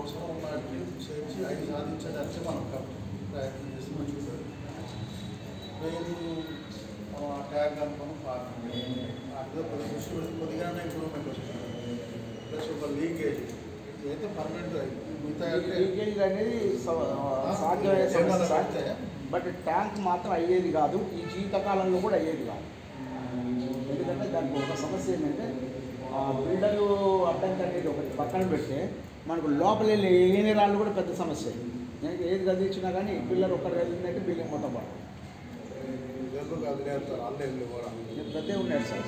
అవసరం ఉన్నట్టు చేర్చి అవి సాధించడానికి మనం ప్రయత్నం చేసి మంచిగా ట్రైన్ ట్యాగ్ అనుకుని అట్లా కొద్దిగానే ఇంప్రూవ్మెంట్ వస్తుంది. ప్లస్ ఒక లీకేజ్ ఇదైతే పర్మనెంట్ మిగతా లీకేజ్ అనేది సాధ్యమయ్యే సమస్య, బట్ ట్యాంక్ మాత్రం అయ్యేది కాదు, ఈ జీవితకాలంలో కూడా అయ్యేది కాదు. ఎందుకంటే దానికి ఒక సమస్య ఏంటంటే బిల్డరు అడ్డంకి అనేది ఒకటి పక్కన పెడితే మనకు లోపల వెళ్ళే రాళ్ళు కూడా పెద్ద సమస్య. నేను ఏది గది ఇచ్చినా కానీ పిల్లలు ఒక్కరు వెళ్ళినట్టు బిల్డింగ్ మొత్తం పడదు. పెద్ద ఉన్నాడు సార్.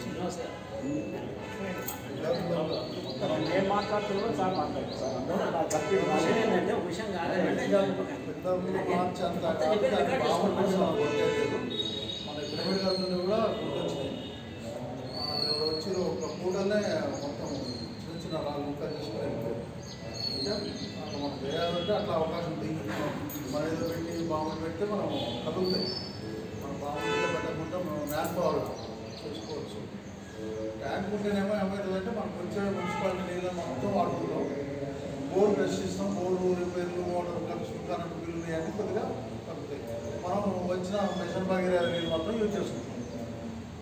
నేను మాట్లాడుతున్నా సార్ మాట్లాడుతాను సార్. ఏంటంటే ఒక విషయం కాదంటే మన పిల్లలు కూడా గుర్తొచ్చినాయి. వచ్చి ఒక పూటనే మొత్తం చిన్న చిన్న రాళ్ళు ముక్క తీసుకుని అంటే అట్లా మనం చేయాలంటే అట్లా అవకాశం ఉంది. మన ఏదో పెట్టి బాంబులు పెడితే మనం కదులుతాయి. మనం బాంబులు పెట్టకుండా మనం మ్యాన్ పవర్ చేసుకోవచ్చు. ట్యాంక్ ఉంటేనేమో ఏమవుతుందంటే మనం కొంచెం మున్సిపాలిటీ నీళ్ళు మొత్తం వాడుకుంటాం. బోర్ ప్రశ్నిస్తాం, బోర్డు రిపేర్లు వాటర్ ఖర్చు కరెంటు బిల్లులు అన్నీ కొద్దిగా తగ్గుతాయి. మనం వచ్చిన మిషన్ భగీరథ నీళ్ళు మొత్తం యూజ్ చేసుకుంటాం.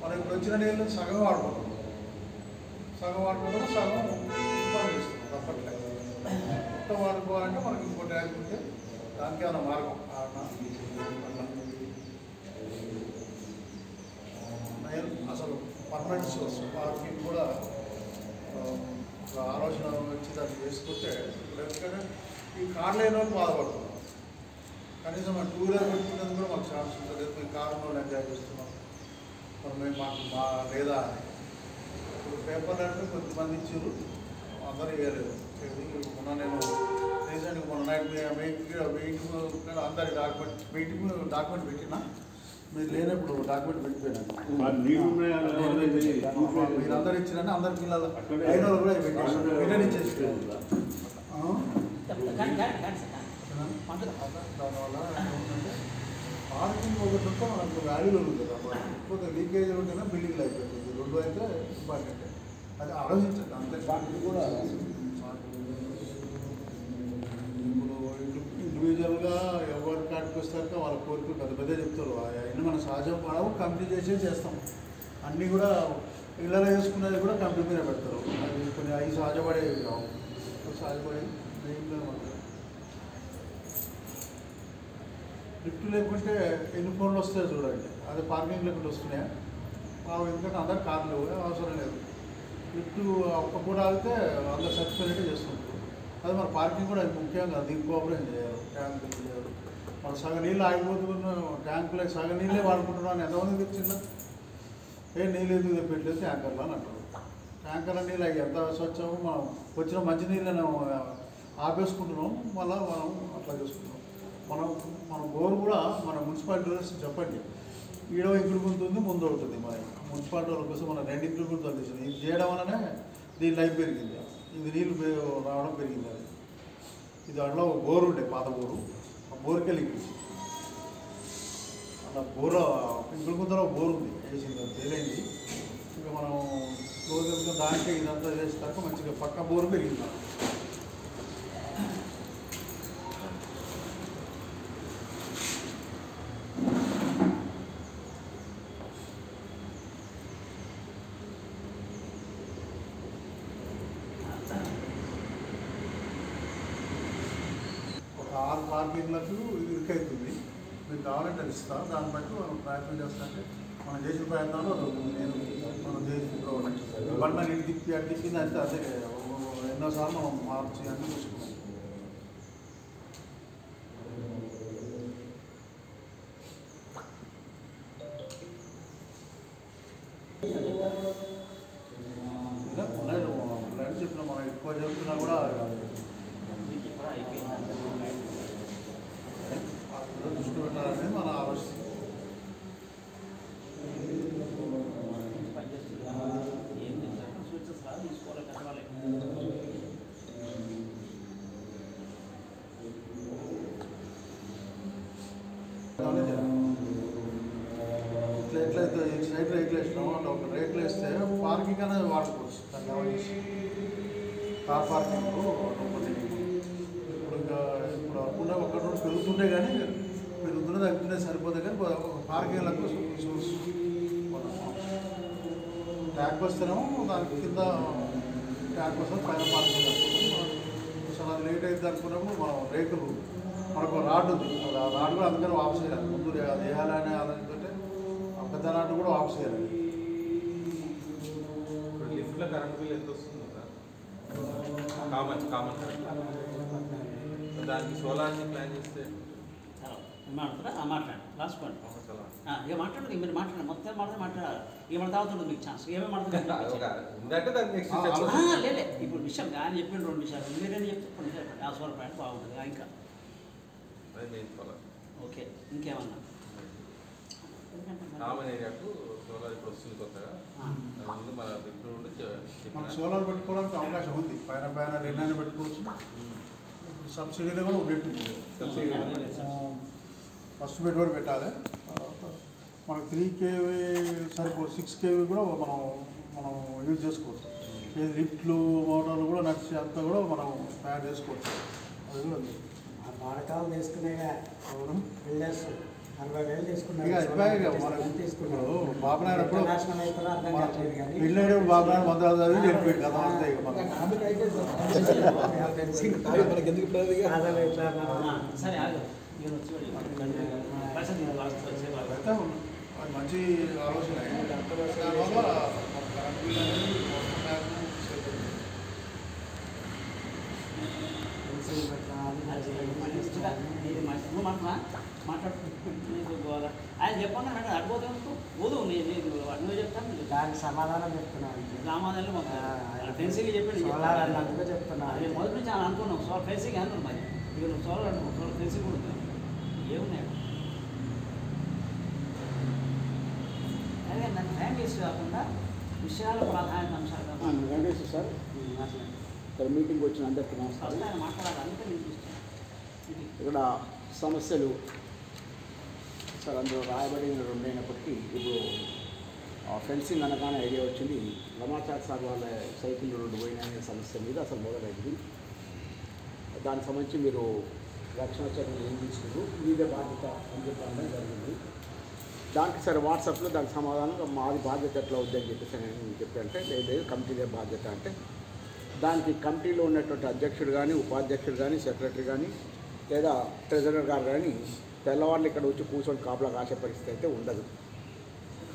మనం ఇప్పుడు వచ్చిన నీళ్ళు సగం వాడుకుంటాం, సగం పని చేస్తున్నాం తప్పట్లేదు. మొత్తం వాడుకోవాలంటే మనకి ఇంకో ట్యాంక్ ఉంటే దానికి ఏమైనా మార్గం అసలు పర్మనెంట్ సోర్స్ పార్కింగ్ కూడా ఆలోచన వచ్చి దాన్ని చేసుకుంటే ఇప్పుడు ఎందుకంటే ఈ కార్ లేని వాళ్ళు బాధపడుతున్నాం. కనీసం మన 2 వీలర్ పెట్టుకునేది కూడా మాకు ఛాన్స్ ఉంటుంది. మీ కార్లో ఎంజాయ్ చేస్తున్నాం మరి మేము మాకు లేదా అని. ఇప్పుడు పేపర్లు అంటే కొంతమంది ఇచ్చారు, అందరూ వేయలేదు. మొన్న నేను రీసెంట్గా మొన్న నైట్ వెయిట్ అందరి డాక్యుమెంట్ పెట్టినా మీరు లేనప్పుడు డాక్యుమెంట్ పెట్టిపోయినా మీరు అందరు ఇచ్చినా అందరి పిల్లలు అయిన వాళ్ళు కూడా రిటర్న్ ఇచ్చేసిపోయారు. దానివల్ల ఏంటంటే పార్కింగ్ ఒకటి ఉంటే మనకు వాల్యూ ఉంటుంది కదా. లేకపోతే లీకేజ్ ఉంటేనే బిల్డింగ్లు అయిపోతుంది. 2 అయితే ఇంపార్టెంట్. అది ఆలోచించండి. అంతే పార్కింగ్ కూడా ఇండివిజువల్గా ఎవరి కాడికి వస్తాక వాళ్ళ కోరికలు పెద్ద పెద్ద చెప్తారు. అవన్నీ మనం సహజం పడవు, కంప్లీట్ చేస్తాం. అన్నీ కూడా ఇళ్ళలో వేసుకునేది కూడా కంప్లీట్ మీద పెడతారు. అది కొన్ని అవి సహజపడేవి కావు. సహజపడేవి మెయిన్గా మాత్రం లిఫ్ట్ లేకుంటే ఎన్ని ఫోన్లు వస్తాయో చూడండి. అదే పార్కింగ్ లేకుండా వస్తున్నాయా ఎందుకంటే అందరు కార్లు అవసరం లేదు. లిఫ్ట్ ఒక్క పూట ఆగితే అందరు సర్టిఫికేట్ చేస్తుంటారు. అది మన పార్కింగ్ కూడా అది ముఖ్యంగా దీనికి కోఆపరేషన్ చేయాలి. ట్యాంకులు చేయాలి. మన సగం నీళ్ళు ఆగిపోతున్న ట్యాంకులే సగం నీళ్ళే వాడుకుంటున్నాం అని ఎంతమంది తెచ్చిందా? నీళ్ళు ఎందుకు పెట్టలేదు ట్యాంకర్లు అని అంటారు. ట్యాంకర్ల నీళ్ళు అవి ఎంత స్వచ్ఛమో మనం వచ్చిన మంచి నీళ్ళను ఆపేసుకుంటున్నాం. మళ్ళీ మనం అట్లా చేసుకుంటున్నాం. మన బోర్ కూడా మన మున్సిపాలిటీ చెప్పండి. ఈడో ఇంప్రూవ్మెంట్ ఉంది, ముందు అవుతుంది. మన మున్సిపాలిటీ వాళ్ళ కోసం మనం 2 ఇంప్రూవ్మెంట్ అందించింది. ఇది చేయడం వల్లనే దీని లైఫ్ పెరిగింది. ఇది నీళ్ళు రావడం పెరిగింది. అది ఇది అందులో బోరు ఉండే పాత బోరు, ఆ బోరుకే లీకేజ్. అలా బోర్ ఇంప్రూవ్మెంట్లో బోర్ ఉంది వేసింది, తేలైంది. ఇంకా మనం క్లోజ్ దానికే ఇదంతా చేస్తాక మంచిగా పక్క బోరు పెరిగింది. ఒక 6 పార్కింగ్లకు ఇరుకైతుంది. మీకు కావాలంటే అది ఇస్తా. దాన్ని బట్టి మనం ప్రయత్నం చేస్తాంటే మనం చేసిన ప్రయత్నాలు నేను మనం చేసి బండ నీళ్ళు తిప్పి అటు తిప్పింది అంటే అదే ఎన్నోసార్లు మనం మార్చి అన్నీ చూసుకున్నాం. ఫ్రెండ్స్ చెప్పిన మనం ఎక్కువ చెప్తున్నా కూడా దృష్టి పెట్టాలనేది మన ఆలోచన. ఎట్లయితే ఈ సైడ్ రేట్లు వేసినామో అంటే ఒక రేట్లు వేస్తే పార్కింగ్ అనేది వాడుకోవచ్చు. దాన్ని కార్ పార్కింగ్ ఉంటే కానీ మీరు దున్నది అయిపోయినా సరిపోతే కానీ పార్కింగ్లకు ట్యాంక్ వస్తేనేమో దానికి కింద ట్యాంక్ వస్తే పైన పార్కింగ్ అసలు అది లేట్ అయితే అనుకున్నప్పుడు మనం రేకులు మనకు రాడ్ ఉంది ఆ రాడ్ కూడా అందుకని ఆఫ్ చేయాలి ముందు అది వేయాలనే ఆలోచనతో ఆ పెద్ద రాడ్ కూడా ఆఫ్ చేయాలి. లిఫ్ట్లో కరెంట్ బిల్ ఎంత వస్తుంది కామన్ దానికి సోలార్ని ప్లాన్ చేస్తే మాట్లాడతారా మాట్లాడండి లాస్ట్ పాయింట్ ఇక మాట్లాడండి మీరు మాట్లాడండి మొత్తం మాట్లాడాలి ఏమైనా తాగుతుంది మీకు ఛాన్స్ ఏమేమి మాట్లాడుతుంది లేలే ఇప్పుడు విషయం ఆయన చెప్పిన 2 విషయాలు మీరేం చెప్పండి ఆ సోలార్ పాయింట్ బాగుంటుంది ఇంకా ఓకే ఇంకేమన్నా కామన్ ఏరియాకు సోలార్ ఇప్పుడు వస్తుంది కొత్తగా ముందు మన ఇప్పుడు మనకు సోలార్ పెట్టుకోవడానికి అవకాశం ఉంది పైన రెండైనా పెట్టుకోవచ్చు సబ్సిడీలో కూడా పెట్టింది ఫస్ట్ పెట్టుబడి పెట్టాలి మనకు 3 kV సరిపో 6 kV కూడా మనం యూజ్ చేసుకోవచ్చు లిఫ్ట్లు మోటార్లు కూడా నడిచి అంతా కూడా మనం తయారు చేసుకోవచ్చు అది కూడా ఉంది వాడకాలు తీసుకునేగా బిల్డర్స్ 40,000 తీసుకున్నారు బాబునాయుడు ఎప్పుడు నేషనల్ అయితే అర్థం కావట్లేదు కానీ పిల్లడు బాబునాయుడు 100 చదివి చెప్పాడు కదా అంతే సరే అది మంచి ఆలోచన దానివల్ల మాట్లాడుతున్నా ఆయన చెప్పండి అంటే అడిపోతే పోదు నువ్వు చెప్తాను దానికి సమాధానం చెప్తున్నాను రామాదాలు ఫెన్సింగ్ చెప్పండి అందుకే చెప్తున్నాను నేను మొదటి నుంచి అలా అనుకున్నాం సోలార్ ఫెన్సింగ్ అన్నాను మరి ఇక నువ్వు సోలార్ అంటున్నావు సోలార్ ఫెన్సింగ్ కూడా ఉంది ఏమున్నాయి అదే నన్ను టైం వేస్ట్ కాకుండా విషయాల ప్రాధాన్యత అంశాలు వెంకటేశ్వర సార్ ఇక్కడ మీటింగ్ వచ్చిన అందరికీ నమస్కారం. ఆయన మాట్లాడాలి అందుకే నేను చూస్తాను ఇక్కడ సమస్యలు సార్ అందులో రాయబడిన 2 అయినప్పటికీ ఇప్పుడు ఫెన్సింగ్ అనగానే ఐడియా వచ్చింది. రమాచార్ సార్ వాళ్ళ సైకిల్ 2 పోయిన సమస్య మీద అసలు మొదలైంది. దానికి సంబంధించి మీరు రక్షణ చర్యలు ఏం తీసుకున్నారు మీదే బాధ్యత అని చెప్పడం జరిగింది. దానికి సరే వాట్సాప్లో దానికి సమాధానం మాది బాధ్యత ఎట్లా వద్దని చెప్పేసి నేను చెప్పంటే లేదు కమిటీదే బాధ్యత అంటే దానికి కమిటీలో ఉన్నటువంటి అధ్యక్షుడు కానీ ఉపాధ్యక్షుడు కానీ సెక్రటరీ కానీ లేదా ట్రెజరర్ గారు కానీ తెల్లవాళ్ళు ఇక్కడ వచ్చి కూర్చొని కాపలా కాసే పరిస్థితి అయితే ఉండదు.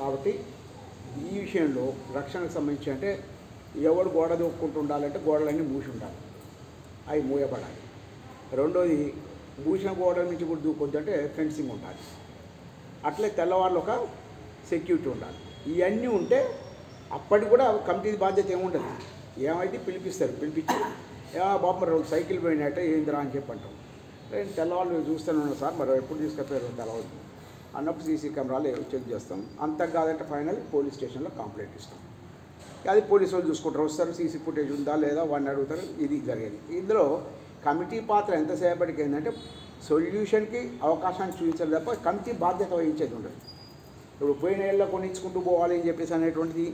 కాబట్టి ఈ విషయంలో రక్షణకు సంబంధించి అంటే ఎవడు గోడ దూక్కుంటూ ఉండాలంటే గోడలన్నీ మూసి ఉండాలి, అవి మూయబడాలి. రెండోది మూసిన గోడ నుంచి కూడా దూకొద్దు అంటే ఫెన్సింగ్ ఉండాలి. అట్లే తెల్లవాళ్ళు ఒక సెక్యూరిటీ ఉండాలి. ఇవన్నీ ఉంటే అప్పటికి కూడా కమిటీ బాధ్యత ఏముండదు. ఏమైతే పిలిపిస్తారు, పిలిపించి బాబు మరి 2 సైకిల్ పోయినట్టే ఏందిరా అని చెప్పి అంటాం. నేను తెల్లవాళ్ళు చూస్తూనే ఉన్నాను సార్ మరి ఎప్పుడు తీసుకెళ్ళారు తెల్లవాళ్ళు అన్నప్పుడు సీసీ కెమెరాలు చెక్ చేస్తాం. అంత కాదంటే ఫైనల్ పోలీస్ స్టేషన్లో కంప్లైంట్ ఇస్తాం. అది పోలీసు వాళ్ళు చూసుకుంటారు, వస్తారు సీసీ ఫుటేజ్ ఉందా లేదా వాడిని అడుగుతారు. ఇది జరిగేది. ఇందులో కమిటీ పాత్ర ఎంతసేపటికి ఏంటంటే సొల్యూషన్కి అవకాశాన్ని చూపించాలి తప్ప కమిటీ బాధ్యత వహించేది ఉండదు. ఇప్పుడు పోయిన ఏళ్ళలో కొనిచ్చుకుంటూ పోవాలి అని చెప్పేసి అనేటువంటిది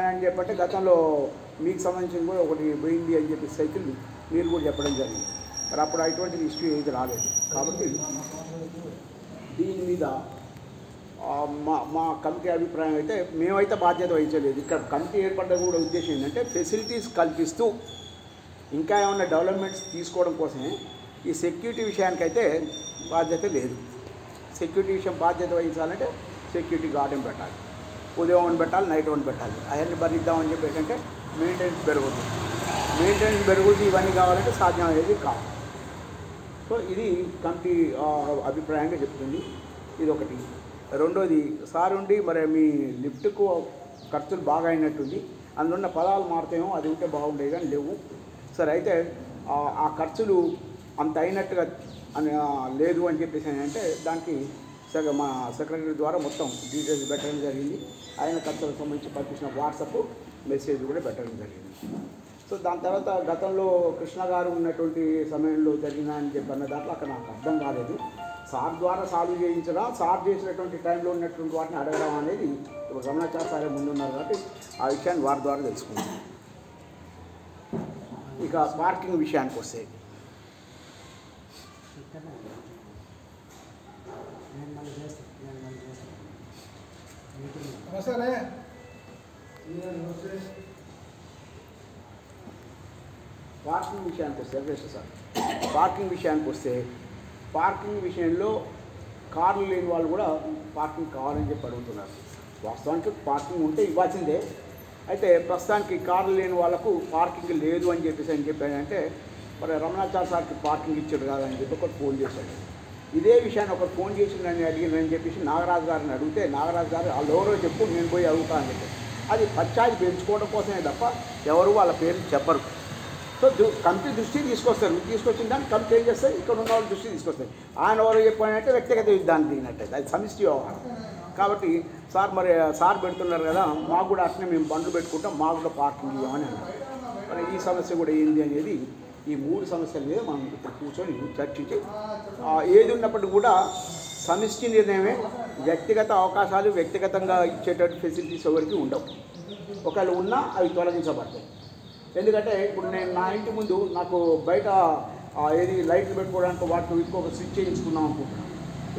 అని చెప్పంటే గతంలో మీకు సంబంధించింది కూడా ఒకటి పోయింది అని చెప్పి సైకిల్ మీరు కూడా చెప్పడం జరిగింది. మరి అప్పుడు అటువంటి ఇష్యూ ఏది రాలేదు. కాబట్టి దీని మీద మా కమిటీ అభిప్రాయం అయితే మేమైతే బాధ్యత వహించలేదు. ఇక్కడ కమిటీ ఏర్పడ్డ కూడా ఉద్దేశం ఏంటంటే ఫెసిలిటీస్ కల్పిస్తూ ఇంకా ఏమైనా డెవలప్మెంట్స్ తీసుకోవడం కోసమే. ఈ సెక్యూరిటీ విషయానికైతే బాధ్యత లేదు. సెక్యూరిటీ విషయం బాధ్యత వహించాలంటే సెక్యూరిటీ గార్డెన్ పెట్టాలి, ఉదయం వన్ పెట్టాలి, నైట్ వన్ పెట్టాలి. అవన్నీ భరిద్దామని చెప్పి ఏంటంటే మెయింటెనెన్స్ పెరుగుతుంది. ఇవన్నీ కావాలంటే సాధ్యం అనేది కాదు. సో ఇది కమిటీ అభిప్రాయంగా చెప్తుంది. ఇది ఒకటి. రెండోది సార్ ఉండి మరి మీ లిఫ్ట్కు ఖర్చులు బాగా అయినట్టుంది, అందులో పదాలు మారుతాయేమో అది ఉంటే బాగుండేది కానీ లేవు. సరే అయితే ఆ ఖర్చులు అంత అయినట్టుగా లేదు అని చెప్పేసి అంటే దానికి మా సెక్రటరీ ద్వారా మొత్తం డీటెయిల్స్ పెట్టడం జరిగింది. ఆయన ఖర్చులకు సంబంధించి పంపించిన వాట్సాప్ మెసేజ్ కూడా పెట్టడం జరిగింది. సో దాని తర్వాత గతంలో కృష్ణ గారు ఉన్నటువంటి సమయంలో జరిగిన అని చెప్పి అన్న దాంట్లో అక్కడ నాకు అర్థం కాలేదు. సార్ ద్వారా సాల్వ్ చేయించడం, సార్ చేసినటువంటి టైంలో ఉన్నటువంటి వాటిని అడగడం అనేది ఇప్పుడు రమణాచార్య సారే ముందున్నారు కాబట్టి ఆ విషయాన్ని వారి ద్వారా తెలుసుకుంటాం. ఇక పార్కింగ్ విషయానికి వస్తే నేను మళ్ళీ చేస్తాను మీటింగ్ నమస్తే పార్కింగ్ విషయానికి వస్తే వెంకటేశ్వర సార్, పార్కింగ్ విషయానికి వస్తే పార్కింగ్ విషయంలో కార్లు లేని వాళ్ళు కూడా పార్కింగ్ కావాలని చెప్పి అడుగుతున్నారు. వాస్తవానికి పార్కింగ్ ఉంటే ఇవ్వాల్సిందే. అయితే ప్రస్తుతానికి కార్లు లేని వాళ్ళకు పార్కింగ్ లేదు అని చెప్పానంటే మరి రమణాచార్య సార్కి పార్కింగ్ ఇచ్చాడు కాదని చెప్పి ఒకటి ఫోన్ చేశాడు. ఇదే విషయాన్ని ఒకరు ఫోన్ చేసి నన్ను అడిగినని చెప్పేసి నాగరాజు గారిని అడిగితే నాగరాజు గారు వాళ్ళు ఎవరో చెప్పు నేను పోయి అడుగుతాను అని చెప్పి అది పంచాయతీ పెంచుకోవడం కోసమే తప్ప ఎవరు వాళ్ళ పేర్లు చెప్పరు. సో కమిటీ దృష్టికి తీసుకొస్తారు. తీసుకొచ్చిన దాన్ని కమిటీ ఏం చేస్తారు, ఇక్కడ ఉన్న వాళ్ళ దృష్టికి తీసుకొస్తారు. ఆయన ఎవరు చెప్పానంటే వ్యక్తిగత యుద్ధాన్ని దిగినట్టయితే అది సమిష్టి వ్యవహారం. కాబట్టి సార్ మరి సార్ పెడుతున్నారు కదా, మాకు కూడా అట్నే మేము బండ్లు పెట్టుకుంటాం, మాకు కూడా పార్కింగ్ ఇవ్వమని అన్నారు. మరి ఈ సమస్య కూడా ఏంది అనేది ఈ 3 సమస్యల మీద మనం ఇప్పుడు కూర్చొని చర్చించి ఏది ఉన్నప్పటికీ కూడా సమిష్టి నిర్ణయమే. వ్యక్తిగత అవకాశాలు వ్యక్తిగతంగా ఇచ్చేటట్టు ఫెసిలిటీస్ ఎవరికి ఉండవు. ఒకవేళ ఉన్నా అవి తొలగించబడతాయి. ఎందుకంటే ఇప్పుడు నేను నా ఇంటి ముందు నాకు బయట ఏది లైట్లు పెట్టుకోవడానికి వాటికి ఇంకొక స్విచ్ చేయించుకుందాం అనుకుంటున్నాను.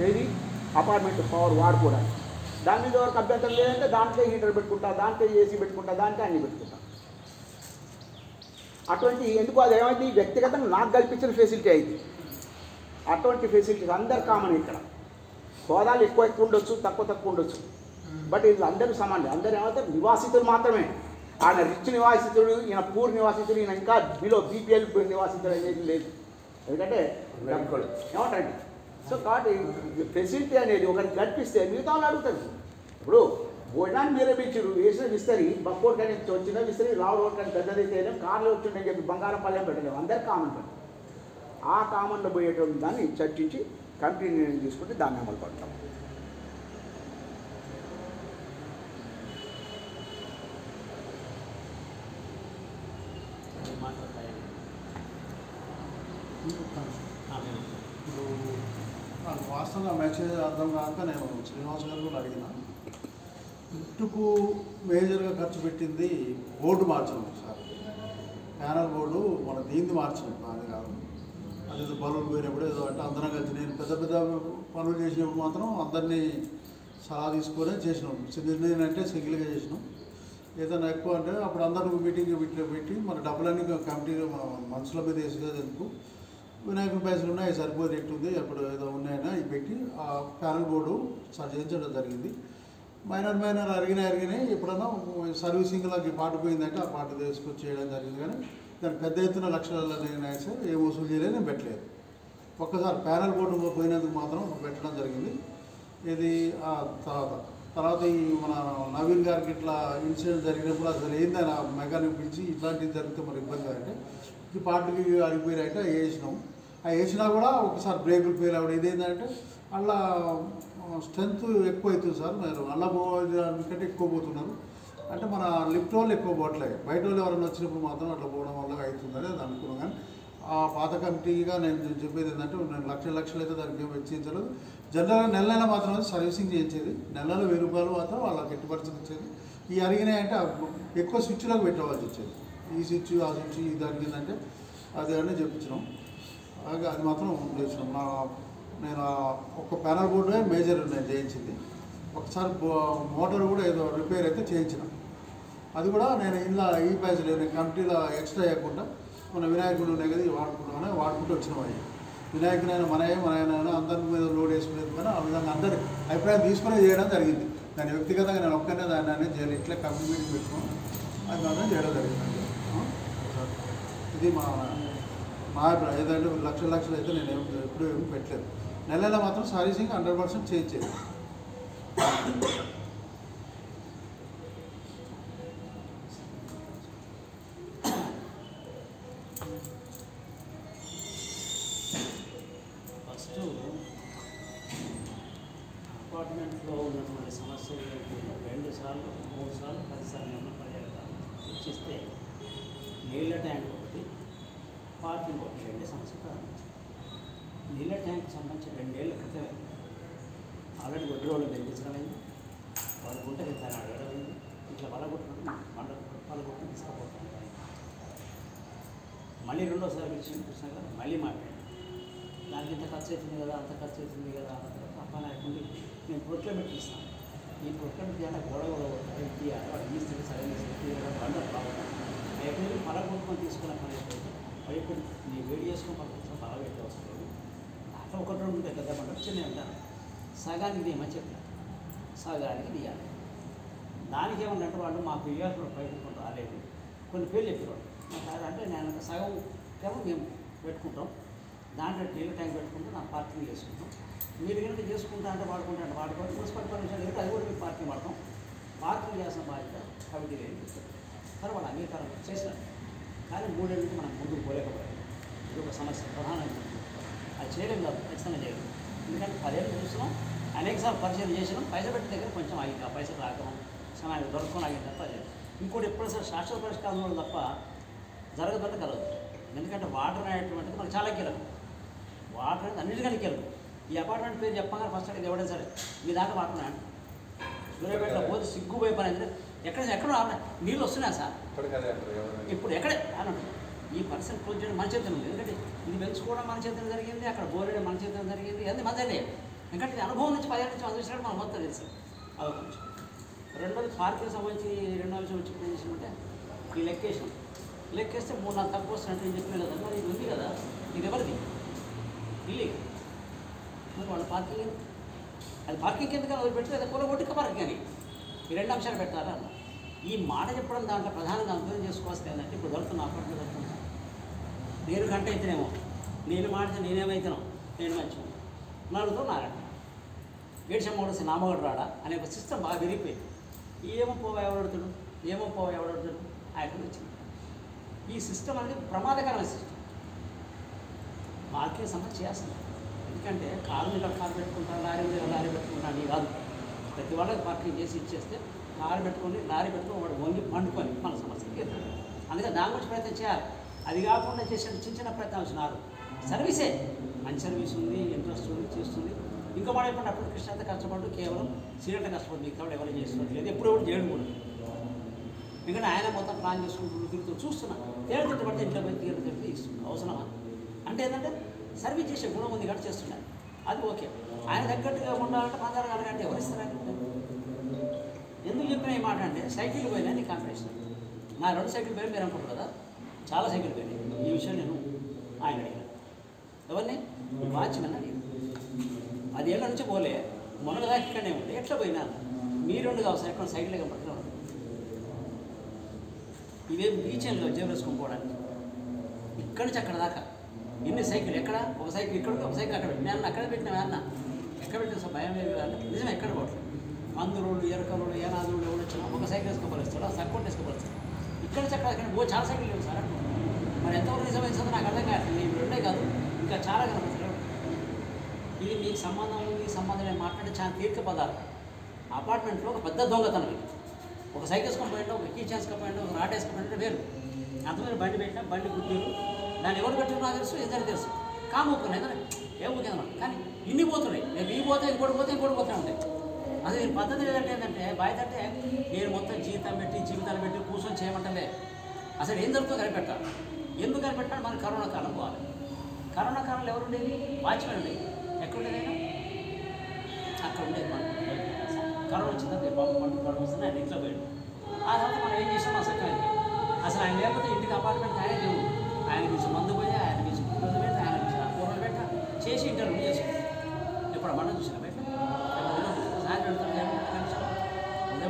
ఏది అపార్ట్మెంట్ పవర్ వాడుకోవడానికి. దాని మీద వరకు అభ్యంతరం లేదంటే దాంట్లో హీటర్ పెట్టుకుంటా, దాంట్లో ఏసీ పెట్టుకుంటా, దాంట్లో అన్నీ పెట్టుకుంటా. అటువంటి ఎందుకు అది ఏమైంది వ్యక్తిగతంగా నాకు కల్పించిన ఫెసిలిటీ అయింది. అటువంటి ఫెసిలిటీస్ అందరు కామన్. ఇక్కడ హోదాలు ఎక్కువ ఉండొచ్చు, తక్కువ ఉండొచ్చు, బట్ ఇది అందరూ సమానం. అందరూ ఏమవుతారు నివాసితులు మాత్రమే. ఆయన రిచ్ నివాసితుడు, ఈయన పూర్ నివాసితుడు, ఈయన ఇంకా బిలో బీపీఎల్ నివాసితుడు అనేది లేదు. ఎందుకంటే ఏమంటారండి. సో కాబట్టి ఫెసిలిటీ అనేది ఒకరికి కల్పిస్తే మిగతా వాళ్ళు అడుగుతారు. ఇప్పుడు భోజనాన్ని మీరే పిలిచారు, వేసిన విస్తరి బక్కోడ్ కానీ వచ్చిన విస్తరి రావు రోడ్ కానీ పెద్దదైతే కార్లు వచ్చిందని చెప్పి బంగారం పల్లెం పెట్టలేము. అందరు కామన్ పని. ఆ కామన్లో పోయేటువంటి దాన్ని చర్చించి కమిటీ నిర్ణయం తీసుకుంటే దాన్ని అమలు పడతాం. నాకు వాస్తవంగా మెసేజ్ అర్థం కాక నేను శ్రీనివాస్ గారు కూడా అడిగిన. లిఫ్ట్కు మేజర్గా ఖర్చు పెట్టింది బోర్డు మార్చడం సార్. ప్యానల్ బోర్డు మన దీన్ని మార్చడం అది కాదు. అది బలులు పోయినప్పుడు ఏదో అంటే అందరం కలిసి నేను పెద్ద పెద్ద పనులు చేసినప్పుడు మాత్రం అందరినీ సలహా తీసుకొని చేసినాం. నేనంటే సింగిల్గా చేసినాం. ఏదైనా ఎక్కువ అంటే అప్పుడు అందరూ మీటింగ్ పెట్టి మన డబ్బులన్నీ కమిటీ మనసుల మీద వేసేది ఎందుకు వినాయకుడి పైసలు ఉన్నాయి సరిపోయి ఎట్టుంది అప్పుడు ఏదో ఉన్నాయని అవి పెట్టి ఆ ప్యానల్ బోర్డు చేయించడం జరిగింది. మైనర్ అరిగినాయి. ఎప్పుడన్నా సర్వీసింగ్లోకి పాటు పోయిందంటే ఆ పాటు తీసుకొచ్చి చేయడం జరిగింది. కానీ దాన్ని పెద్ద ఎత్తున లక్షలలో నేను సార్ ఏ వసూలు చేయలేదు, నేను పెట్టలేదు. ఒక్కసారి ప్యానల్ బోర్డు పోయినందుకు మాత్రం పెట్టడం జరిగింది. ఇది తర్వాత ఈ మన నవీన్ గారికి ఇట్లా ఇన్సిడెంట్ జరిగినప్పుడు అసలు ఏందని మెకానిక్ పిలిచి ఇట్లాంటివి జరిగితే మరి ఇబ్బంది అంటే ఈ పార్టీకి అడిగిపోయినట్టే వేసినాం. వేసినా కూడా ఒకసారి బ్రేకులు ఫెయిల్ అవ్వడం. ఇదేంటంటే అలా స్ట్రెంత్ ఎక్కువ అవుతుంది సార్. మీరు అలా పోవడానికంటే ఎక్కువ పోతున్నారు అంటే మన లిఫ్ట్ వాళ్ళు ఎక్కువ పోవట్లేదు. బయట వాళ్ళు ఎవరైనా వచ్చినప్పుడు మాత్రం అట్లా పోవడం వల్ల అవుతుందని అది అనుకున్నాం. కానీ ఆ పాత కమిటీగా నేను చెప్పేది ఏంటంటే నేను లక్షలు అయితే దానికి వెచ్చించలేదు. జనరల్గా నెల మాత్రం సర్వీసింగ్ చేయించేది. నెలలో 1000 రూపాయలు మాత్రం వాళ్ళకి ఎట్టుపరిచయం ఇచ్చేది. ఈ అరిగినాయంటే ఎక్కువ స్విచ్లకు పెట్టవలసి వచ్చేది. ఈ స్విచ్ ఆ స్విచ్ ఇది అడిగిందంటే అది అని చెప్పించినాం. అది మాత్రం చేసినాం. నేను ఒక ప్యానల్ బోర్డు మేజర్ నేను చేయించింది. ఒకసారి మోటార్ కూడా ఏదో రిపేర్ అయితే చేయించిన. అది కూడా నేను ఇలా ఈ పైసలు నేను కమిటీలో ఎక్స్ట్రా చేయకుండా మన వినాయకుడు ఉన్నాయి కదా వాడుకుంటూ వచ్చినాం. అవి వినాయకుడైనా మనైనా అందరి మీద లోడ్ వేసుకునేది కానీ ఆ విధంగా అందరి అభిప్రాయం తీసుకునే చేయడం జరిగింది. దాన్ని వ్యక్తిగతంగా నేను ఒక్కనే దాన్ని అనేది చేయాలి. ఇట్లా కమిటీ మీటింగ్ పెట్టుకున్నాం. అది మాత్రం చేయడం జరిగింది. ఇది మా అభిప్రాయం. ఏదంటే లక్షలు అయితే నేను ఎప్పుడు ఏమి పెట్టలేదు. నెలలో మాత్రం సర్వీసింగ్ 100% చేయించేది. ఫస్ట్ అపార్ట్మెంట్లో ఉన్నటువంటి సమస్యలు 2 సార్లు 3 సార్లు 10 సార్లు ఉన్న పర్యాటకాలు చర్చిస్తే నీళ్ళ ట్యాంక్ ఒకటి పార్కింగ్ ఒకటి 2 సమస్య ప్రారంభించారు. నీళ్ళ ట్యాంక్ సంబంధించి 2 ఏళ్ల క్రితమే ఆల్రెడీ గొడ్డు రోడ్లు పెంచడమైంది. వాళ్ళ గుంటకి తన అడగడమైంది. ఇట్లా వాళ్ళ తీసుకుపోతాను. మళ్ళీ రెండోసారి విషయం కృష్ణ గారు మళ్ళీ మాట్లాడారు. దానికి ఇంత ఖర్చు అవుతుంది కదా, అంత ఖర్చు అవుతుంది కదా అన్న తర్వాత పని లేకుండా నేను ప్రొక్లమెంట్ ఇస్తాను. ఈ ప్రొక్లమెంట్ చేయాలి గొడవ తీయాలి వాడు తీస్తుంది సరైన బండలు రావడం ఎప్పుడు పొలం కొనుక్కొని తీసుకున్న పని అయిపోయింది. వైపు నీ వేడి చేసుకుని పక్కన బాగా పెట్టి వస్తుంది. అట్లా ఒకటి రెండు ఉంటాయి పెద్ద పంట చిన్న ఉంటాను సగానికి తీయమని చెప్పిన సగానికి తీయాలి. దానికి ఏమన్నంటే వాళ్ళు మాకు ఇవ్వాల్సిన బయటకు రాలేదు కొన్ని పేర్లు చెప్పేవాడు. నాకు అంటే నేను సగం ఏమో మేము పెట్టుకుంటాం దాంట్లో నీళ్ళ ట్యాంక్ పెట్టుకుంటే నా పార్కింగ్ చేసుకుంటాం. మీరు కనుక చేసుకుంటా అంటే వాడుకుంటా అంటే వాడుకోవాలి. మున్సిపల్ పర్మిషన్ లేదు అది కూడా మీకు పార్కింగ్ వాడతాం. పార్కింగ్ చేసిన బాధ్యత కమిటీ లేదు సరే వాళ్ళు అంగీకారం చేసినారు. కానీ 3 ఏళ్ళ నుంచి మనం ముందుకు పోలేకపోయాం. ఇది ఒక సమస్య ప్రధానంగా అది చేయలేం కాదు ఖచ్చితంగా చేయలేం. ఎందుకంటే 10 ఏళ్ళు చూస్తున్నాం అనేకసార్లు పరిచయం చేసినాం. పైసలు పెట్టిన దగ్గర కొంచెం ఆగింది. ఆ పైసలు రాకడం సమయానికి దొరకకుండా ఆగింది తప్ప ఇంకోటి ఎప్పుడైనా శాశ్వత పరిష్కారం ఉండదు తప్ప జరగదంటే కలదు. ఎందుకంటే వాటర్ అనేటువంటిది మనకు చాలా కీలకం. వాటర్ అనేది అన్నిటికంటే కీలకం. ఈ అపార్ట్మెంట్ పేరు చెప్పగానే ఫస్ట్ అడిగి ఎవరైనా సరే మీ దాంట్లో వాటర్ ఉన్నాయండి సూర్యాపేటలో పోతే సిగ్గుపోయి పని అయితే ఎక్కడో నీళ్ళు వస్తున్నాయి సార్ ఇప్పుడు ఎక్కడే అని ఈ పరిస్థితి క్లోజ్ చేయడం మన చేతిలో ఉంది. ఎందుకంటే ఇది పెంచుకోవడం మన చేతిలో జరిగింది, అక్కడ బోరేయడం మన చేతిలో జరిగింది. అది మధ్యలే ఎందుకంటే ఇది అనుభవం నుంచి 10 ఏళ్ళ నుంచి అందించినట్టు మనం మొత్తం తెలుసు. అదొక కొంచెం రెండోది పార్కింగ్ సంబంధించి రెండో విషయం వచ్చి ఏం చేసినట్టే ఈ లెక్కేస్తే 3-4 తక్కువ వస్తున్నట్టు నేను చెప్పిన కదా. మరి ఇది ఉంది కదా ఇది ఎవరిది ఇల్లు మరి వాళ్ళ పార్కింగ్ అది పార్కింగ్ ఎందుకని వదిలిపెట్టి లేదా కూలగొట్టిక పార్కింగ్ అని ఈ 2 అంశాలు పెట్టారా అన్న. ఈ మాట చెప్పడం దాంట్లో ప్రధానంగా అర్థం చేసుకోవాల్సింది ఏంటంటే ఇప్పుడు దొరుకుతున్న అప్పట్లో దొరుకుతున్నా నేను గంట అయితేనేమో నేను మాడితే నేనేమైతున్నాను నేను మంచి నలుగుతో నారాయణ ఏడ్చమ్మడు నామగడు రాడా అనే ఒక సిస్టమ్ బాగా విరిగిపోయింది. ఏమో పోవా ఎవడడుతాడు ఆయన వచ్చింది. ఈ సిస్టమ్ అనేది ప్రమాదకరమైన సిస్టమ్. మార్కెట్ సమస్య చేస్తుంది. ఎందుకంటే కారు మీద కారు పెట్టుకుంటాను లారీ పెట్టుకుంటాను అని కాదు. ప్రతి వాళ్ళకి పార్కింగ్ చేసి ఇచ్చేస్తే లారీ పెట్టుకొని వాడు వంగి పండుకొని మన సమస్యకి ఎదురు. అందుకని దాని గురించి ప్రయత్నం చేయాలి. అది కాకుండా చేసే చిన్న ప్రయత్నాలు వచ్చినారు. సర్వీసే మంచి సర్వీస్ ఉంది, ఇంట్రెస్ట్ ఉంది, చేస్తుంది. ఇంకో మాట చెప్పండి అప్పుడు కృష్ణ అంతా కష్టపడు కేవలం సీరియల్గా కష్టపడి మీకు కాబట్టి ఎవరు చేస్తున్నట్టు లేదు. ఎప్పుడు చేయడం కూడా ఎందుకంటే ఆయన మొత్తం ప్లాన్ చేసుకుంటూ తిరుగుతూ చూస్తున్నా తేలితిట్టు పడితే ఇంట్లో పోయి తిరిగి ఇస్తున్నా అవసరమా అంటే ఏంటంటే సర్వీస్ చేసే గుణం ఉంది కాబట్టి చేస్తున్నాను. అది ఓకే. ఆయన తగ్గట్టుగా ఉండాలంటే 16 గంటలు ఎవరు ఇస్తారంటే ఎందుకు చెప్పిన ఈ మాట అంటే సైకిల్ పోయినా నీ కాన్ఫిడెన్స్ నా 2 సైకిల్ పోయి మీరు అనుకుంటారు కదా చాలా సైకిల్ పోయినాయి. ఈ విషయం నేను ఆయన అడిగాను ఎవరిని వాచ్మెన్ అడిగాను. 10 ఏళ్ళ నుంచి పోలే మొన్నటి దాకా ఇక్కడనే ఉంది ఎట్లా పోయినా మీరు 2 కావచ్చు ఎక్కడ సైకిల్ పట్టుకుని ఉండదు. ఇవేం బీచ్లో జేబు వేసుకొని పోవడానికి ఇక్కడి నుంచి అక్కడ దాకా ఎన్ని సైకిల్ ఎక్కడ ఒక సైకిల్ ఇక్కడ ఒక సైకిల్ అక్కడ పెట్టిన అన్న అక్కడ పెట్టిన అన్న ఎక్కడ పెట్టిన భయం లేదు అన్న నిజమే ఎక్కడ పోవట్లేదు. మందురోళ్ళు ఎరకరోళ్ళు ఏనాదులు ఎవరు వచ్చినా ఒక సైకిల్ వేసుకోపరుస్తాడు ఆ సక్కోటి వేసుకోపరుస్తాడు. ఇక్కడ నుంచి అక్కడ చాలా సైకిల్ లేవు సార్ అంటున్నాడు. మరి ఎంతవరకు నిజమైందో నాకు అర్థం కాదు. నేను 2 కాదు ఇంకా చాలా కనపడతాడు. ఇది మీకు సంబంధం ఉంది సంబంధం నేను మాట్లాడే చాలా తీర్క పదాలు. అపార్ట్మెంట్లో ఒక పెద్ద దొంగతనం ఇది. ఒక సైకిల్ వేసుకొని పోయిండో ఒక కీ చేసుకుపోయిండో ఒక రాట్ వేసుకుపోయిండో వేరు. అంతమంది బండి పెట్టినా బండి గుడ్డీలు దాన్ని ఎవరు పెట్టినా నాకు తెలుసు ఇద్దరు తెలుసు కామొక్కున్నాయి ఏదైనా ఏమొకేదన్నమాట. కానీ ఇన్ని పోతున్నాయి నేను ఇవి పోతే ఇంకోటి పోతే పోతూనే ఉంటాయి. అదే మీరు పద్ధతి లేదంటే ఏంటంటే బాధ్యత అంటే నేను మొత్తం జీవితాలు పెట్టి కూర్చొని చేయమంటలే. అసలు ఏం జరుగుతుందో కనిపెట్టాలి. ఎందుకు కనిపెట్టాలి? మనకి కరోనా కాలం పోవాలి. కరోనా కాలంలో ఎవరు ఉండేది? వాచ్మెన్ ఉండేది. ఎక్కడుండేదైనా అక్కడ ఉండేది. మనం కరోనా వచ్చిందంటే బాబు కరోనా వస్తుంది ఆయన ఇంట్లో పోయాడు. ఆ తర్వాత మనం ఏం చేసాం ఆ సకానికి అసలు ఆయన లేకపోతే ఇంటికి అపార్ట్మెంట్ ఆయన లేవు. ఆయన నుంచి మందు పోయి ఆయన నుంచి గుడ్డలు పెట్టి ఆయన నుంచి కూరలు పెట్ట చేసి ఇంటర్వ్యూ చేసుకుంటాం. ఇప్పుడు మనం చూసిన బయట సాయంత్రం ఉదయం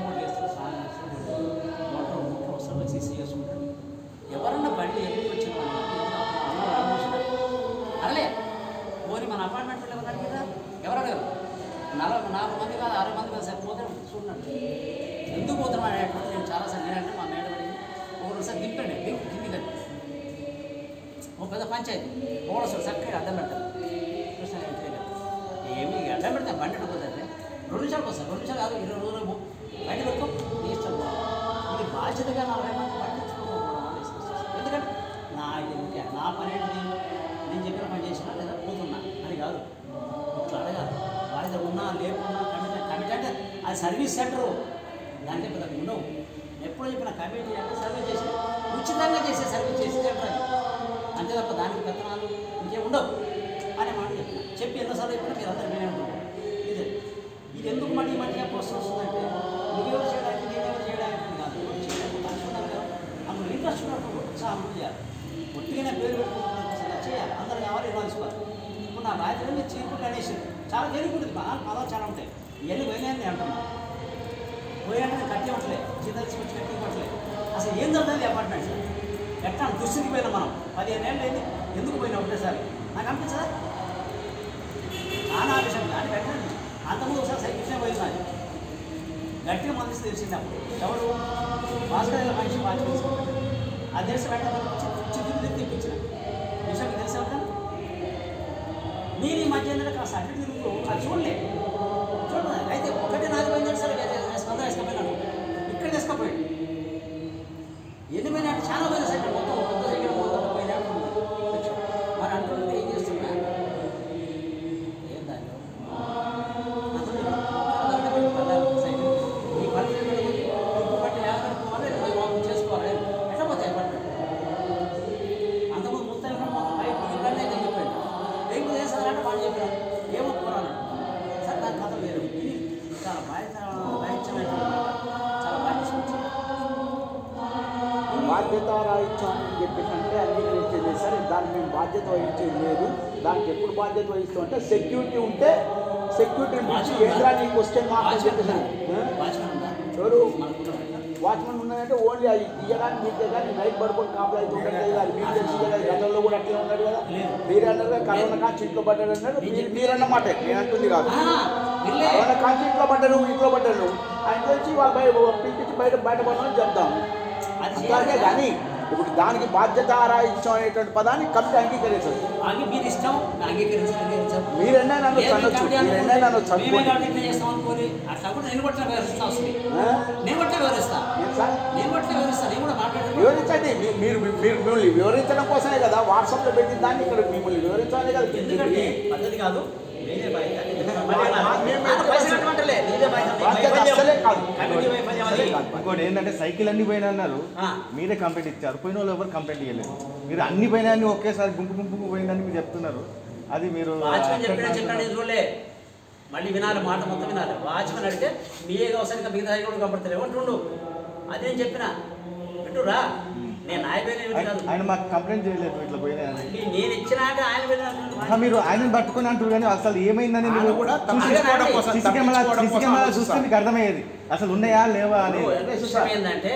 3 చేస్తారు సాయంత్రం చేస్తారు మోటార్ వస్తారు సీసీ చేసుకుంటారు. ఎవరన్నా బండి ఎందుకు వచ్చిన అరలే పోనీ మన అపార్ట్మెంట్లో ఎవరు అడిగారా? ఎవరు అడగరు. 4 మంది కాదు 6 మంది కాదు సరిపోతే చూడండి ఎందుకు పోతున్నాం అనేటువంటి నేను చాలాసార్లు నేనంటే మా మేడ పడింది ఒకసారి దింపండి కింది కానీ ఒక పెద్ద పంచాయతీ ఓడొస్తారు చక్కగా అడ్డం పెడతారు. కృష్ణ ఏమి అడ్డం పెడతాను బండి పోతుంది 2 నిమిషాలకు వస్తారు 2 నిమిషాలు కాదు 20 రోజులు బయట పెట్టుకో నీ ఇష్టం. ఇది బాధ్యతగా 40 మంది పట్టించుకోకపోవడం ఎందుకంటే నా పని ఏంటి నేను చెప్పిన పని చేసినా లేదా పోతున్నా అని కాదు. ఇట్లా అడగాలి. బాధ్యత ఉన్నా లేకున్నా కమిటీ అంటే అది సర్వీస్ సెంటరు దానికే పెద్ద ఉండవు. ఎప్పుడో చెప్పిన కమిటీ అంటే సర్వీస్ చేసి ఉచితంగా చేసే సర్వీస్ చేసే సెంటర్ అది అంతే తప్ప దానికి పెత్తనాలు ఇంకేం ఉండవు అనే మాట చెప్పిన ఎన్నోసార్లు చెప్పినా మీరు అందరూ వినే ఉంటారు. ఇది ఇది ఎందుకు మళ్ళీ మళ్ళీ క్వశ్చన్ వస్తుందంటే నువ్వెవరు చేయడానికి నేనెవరు చేయడానికి కాదు చేయడానికి మనిషి ఉన్నారు కదా అందులో ఇంట్రెస్ట్ ఉన్నప్పుడు ఉత్సాహం చేయాలి ఒట్టిగానే పేరు పెట్టుకుంటున్నా చేయాలి అందరూ కావాలి ఇవ్వాల్సుకోవాలి ఇప్పుడు నా బాధ్యత మీరు చీపుట్లు అనేసి చాలా తేలికుంటుంది పదాలు చాలా ఉంటాయి ఇవన్నీ పోయినాయని అంటున్నాను పోయాలంటే కట్టి ఇవ్వట్లేదు చిన్నది వచ్చి కట్టి ఇవ్వట్లేదు అసలు ఏం జరుగుతుంది అపార్ట్మెంట్స్ ఎట్లా దుస్థితికి పోయినా మనం 15 ఏళ్ళు అయింది ఎందుకు పోయినా ఒకటేసారి నాకు అనిపించదా చాలా విషయం అంటే పెట్టండి అంతకుముందు ఒకసారి సైకిల్ పోయింది అది గట్టిగా మనసు తెలిసింది అప్పుడు ఎవరు భాస్కర్ మనిషి మార్చి తీసుకుంటారు అది తెలిసి పెట్టడం చిత్తులు తెప్పించిన విషయం తెలిసి అవుతాను మీరు ఈ మధ్య ఏంటంటే సర్టిఫికెట్ తిరుగుతూ అది చూడలేదు అయితే ఒకటి నాది పోయిందంటే సరే వేరే అందరూ వేసుకపోయినాను ఇక్కడ వేసుకపోయాడు ఎన్ని పోయినా అంటే చాలా పోయినా సైకిల్ మొత్తం కొత్త సైకిల్ మొత్తం పోయినా మరి అంటుంటే ఏం చేస్తున్నా ఏం దాన్ని సైకిల్ ఈ పని బట్టి వ్యాపారం చేసుకోవాలి ఎట్లా పోతాయి పట్టు అంతకుముందు ముత్తాయి మొత్తం బయట చెప్పాడు ఏం చేస్తారంటే వాళ్ళు చెప్పారు ఏమొప్పుకోరాను సార్ దాని కథ వేరు ఇది చాలా బాధ్యమైన చాలా బాధ్యత బాధ్యత రాయించాం అని చెప్పేసి అంగీకరించేది సార్ దానికి మేము బాధ్యత వహించేది లేదు దానికి ఎప్పుడు బాధ్యత వహిస్తాం అంటే సెక్యూరిటీ ఉంటే సెక్యూరిటీ నుంచి కేంద్రాన్ని క్వశ్చన్ మార్క్ చెప్పేసారు ఎవరు వాచ్మెన్ ఉన్నాయంటే ఓన్లీ అది తీయడానికి మీకు కానీ నైట్ పడుకొని కాపులు అయితే ఉంటుంది అది మీకు తెలిసి కదా గతంలో కూడా అట్లే ఉన్నాడు కదా మీరు అన్నారు కరోనా కాంచి ఇంట్లో పడ్డాడు అన్నాడు మీరన్నమాట నేను అంటుంది కాదు కరోనా కాంచి ఇంట్లో పడ్డాడు ఆయన తెలిసి వాళ్ళు పిలిపించి బయటపడమని చెప్తాము అంతే కానీ ఇప్పుడు దానికి బాధ్యత రాయించడం అనేటువంటి పదాన్ని కమిటీ అంగీకరించదు మీరు ఇష్టం మీరెన్నా నన్ను చదవచ్చు మీరెన్నా నన్ను వివరించండి మీరు మిమ్మల్ని వివరించడం కోసమే కదా వాట్సాప్లో పెట్టిన దాన్ని ఇక్కడ మిమ్మల్ని వివరించాలి కదా ఎందుకంటే పద్ధతి కాదు ఇంకోటి ఏంటంటే సైకిల్ అన్ని పోయినా అన్నారు మీరే కంప్లైంట్ ఇచ్చారు పోయిన వాళ్ళు ఎవరు కంప్లైంట్ ఇవ్వలేదు మీరు అన్ని పోయినా ఒకేసారి గుంపు పోయిందని మీరు చెప్తున్నారు అది మీరు మళ్ళీ వినాలి మాట మొత్తం వినాలి వాచ్మెన్ అడిగితే మీ అవసరంగా మిగతా కూడా కనపడతారు ఏమంటుండు అది నేను చెప్పిన వింటురా నేను ఆయన మాకు కంప్లైంట్ చేయలేదు ఇట్లా పోయినా నేను ఇచ్చినాక ఆయన మీరు ఆయన పట్టుకొని అంటారు కానీ అసలు ఏమైందని మీరు కూడా సీసీ కెమెరా చూస్తే మీకు అర్థమయ్యేది అసలు ఉన్నాయా లేవా అని ఏంటంటే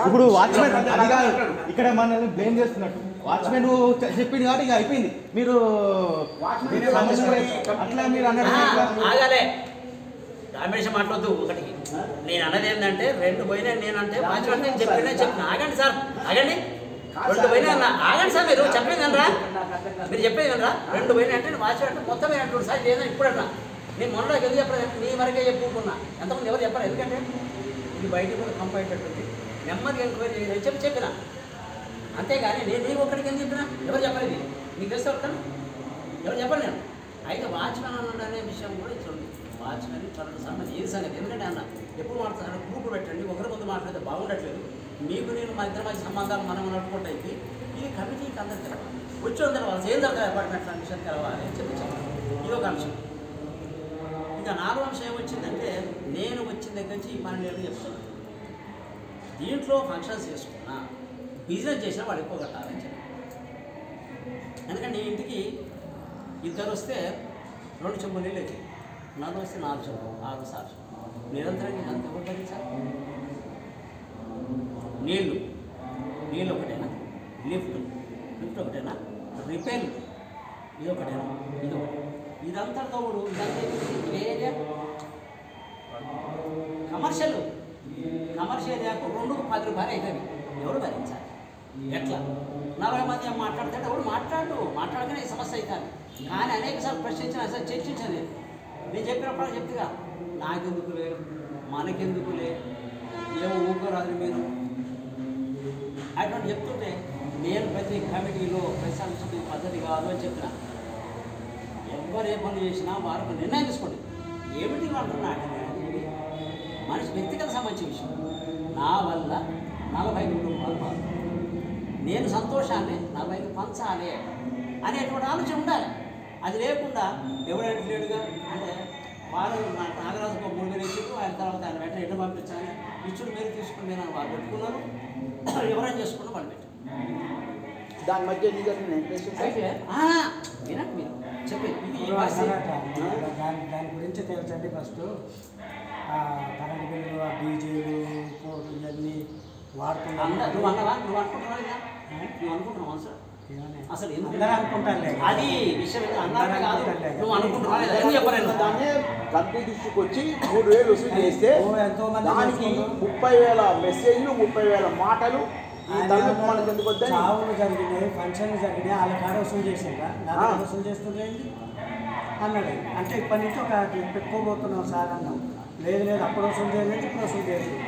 ఇప్పుడు వాచ్మెన్ అది కాదు ఇక్కడ మనల్ని బ్లేమ్ చేస్తున్నట్టు వాచ్మెన్ చెప్పింది కాబట్టి ఇక అయిపోయింది మీరు అట్లా మీరు అన్నట్టు కాంబినేషన్ మాట్లాడద్దు ఒకటికి నేను అన్నది ఏంటంటే 2 పోయినా నేనంటే వాచ్మెన్ నేను చెప్పిన ఆగండి సార్ ఆగండి 2 పోయినా అన్న ఆగండి సార్ మీరు చెప్పేది అనరా మీరు చెప్పేది అనరా 2 పోయినా అంటే వాచ్మెన్ అంటే మొత్తమే అంటున్నాడు సార్ లేదా ఇప్పుడన్నా నేను మొన్నలోకి ఎందుకు చెప్పలేదు నీ వరకే చెప్పుకున్నా ఎంతమంది ఎవరు చెప్పారు ఎందుకంటే ఇది బయటకు కూడా కంప్లైంట్ ఉంటుంది నెమ్మదిగా ఎంక్వైరీ చెప్పిన అంతేగాని నేను నీ ఒక్కడికి ఎందుకు చెప్పినా ఎవరు చెప్పలేదు నీకు తెలిసి వస్తాను ఎవరు చెప్పాలి నేను అయితే వాచ్మెన్ అన్నాడు అనే విషయం కూడా ఇచ్చింది వాచ్మెన్ త్వరలో సంబంధం ఏది సంగతి ఎందుకంటే అన్న ఎప్పుడు మాట్లాడుతున్నాడు గ్రూపులు పెట్టండి ఒకరి ముందు మాట్లాడితే బాగుండట్లేదు మీకు నేను మా ఇద్దరి మధ్య సంబంధాలు మనం నడుపుకుంటే ఇది కమిటీకి అందరు తెలవాలి వచ్చి అందరూ వాళ్ళు ఏం జరుగుతుంది అపార్ట్మెంట్ అనే విషయం తెలవాలి అని చెప్పి ఇది ఒక అంశం ఇంకా 4వ అంశం ఏమొచ్చిందంటే నేను వచ్చిన దగ్గర నుంచి ఈ 12 ఏళ్ళు చెప్తున్నాను దీంట్లో ఫంక్షన్స్ చేసుకున్నా బిజినెస్ చేసినా వాడు ఎక్కువ కట్టాలని చెప్పి ఎందుకంటే నీ ఇంటికి 2 వస్తే 2 చెంబులు నీళ్ళు అవుతాయి 4 వస్తే 4 చెంబులు 6 సార్లు నిరంతరంగా అంత ఎవరు భరించాలి నీళ్ళు ఒకటేనా లిఫ్ట్ ఒకటేనా రిపేర్లు ఇది ఒకటేనా ఇది ఒకటి ఇదంతా తోడు ఇదంతా ఏరియా కమర్షియల్ ఏరియాకు 2కు 10 రూపాయలు అవుతుంది ఎవరు భరించాలి ఎట్లా 40 మంది మాట్లాడితే ఎవరు మాట్లాడగానే ఈ సమస్య అవుతుంది కానీ అనేకసార్లు ప్రశ్నించిన అసలు చర్చించాను నేను చెప్పినప్పుడు చెప్తుగా నాకెందుకు లేదు మనకెందుకు లేదు ఏమో ఊరుకోరాదు మీరు అటువంటి చెప్తుంటే నేను ప్రతి కమిటీలో ప్రశ్నించే పద్ధతి కాదు అని చెప్పిన ఎవరు ఏ పనులు చేసినా వారు నిర్ణయం తీసుకోండి ఏమిటి అంటున్నాడు మనిషి వ్యక్తిగత సంబంధించిన విషయం నా వల్ల 40 కుటుంబాలు నేను సంతోషాన్ని 40కి పంచాలి అనేటువంటి ఆలోచన ఉండాలి అది లేకుండా ఎవరైనా లేడుగా అంటే వాళ్ళు నాగరాజు ఒక 3,000 ఇచ్చారు. ఆయన తర్వాత ఆయన వెంటనే ఎట్లా పంపించాలి ఇచ్చుడు మీరు తీసుకుని నేను వాళ్ళు పెట్టుకున్నారు. ఎవరైనా చేసుకున్నా వాళ్ళు పెట్టారు. దాని మధ్య నీ దగ్గర అయితే వినండి మీరు చెప్పేది ఇది దాని గురించి తెలుసండి. ఫస్ట్ కరెంట్ బిల్లు డీజేలు ఇవన్నీ వాడుతున్నారు. నువ్వు అనుకుంటున్నావు సార్ అసలు ఎందుకు అనుకుంటారులే. అది విషయం అన్నాక కాదు నువ్వు అనుకుంటున్నావు చెప్పలేదు. దాన్ని కంపెనీ దృష్టికి వచ్చి 3,000 వసూలు చేస్తే దానికి 30,000 మెసేజ్లు 30,000 మాటలు ఈ తలనొప్పి మనకు ఎందుకు వద్దని చావులు జరిగినాయి, ఫంక్షన్లు జరిగినాయి, వాళ్ళ కాడ వసూలు చేసిందా నా దగ్గర వసూలు చేస్తుండేది అన్నాడు. అంటే ఇప్పటి నుంచి ఒక పెట్టుకోబోతున్నాం సార్ అన్నాం. లేదు లేదు అప్పుడు వసూలు చేయలేదు ఇప్పుడు వసూలు చేయలేదు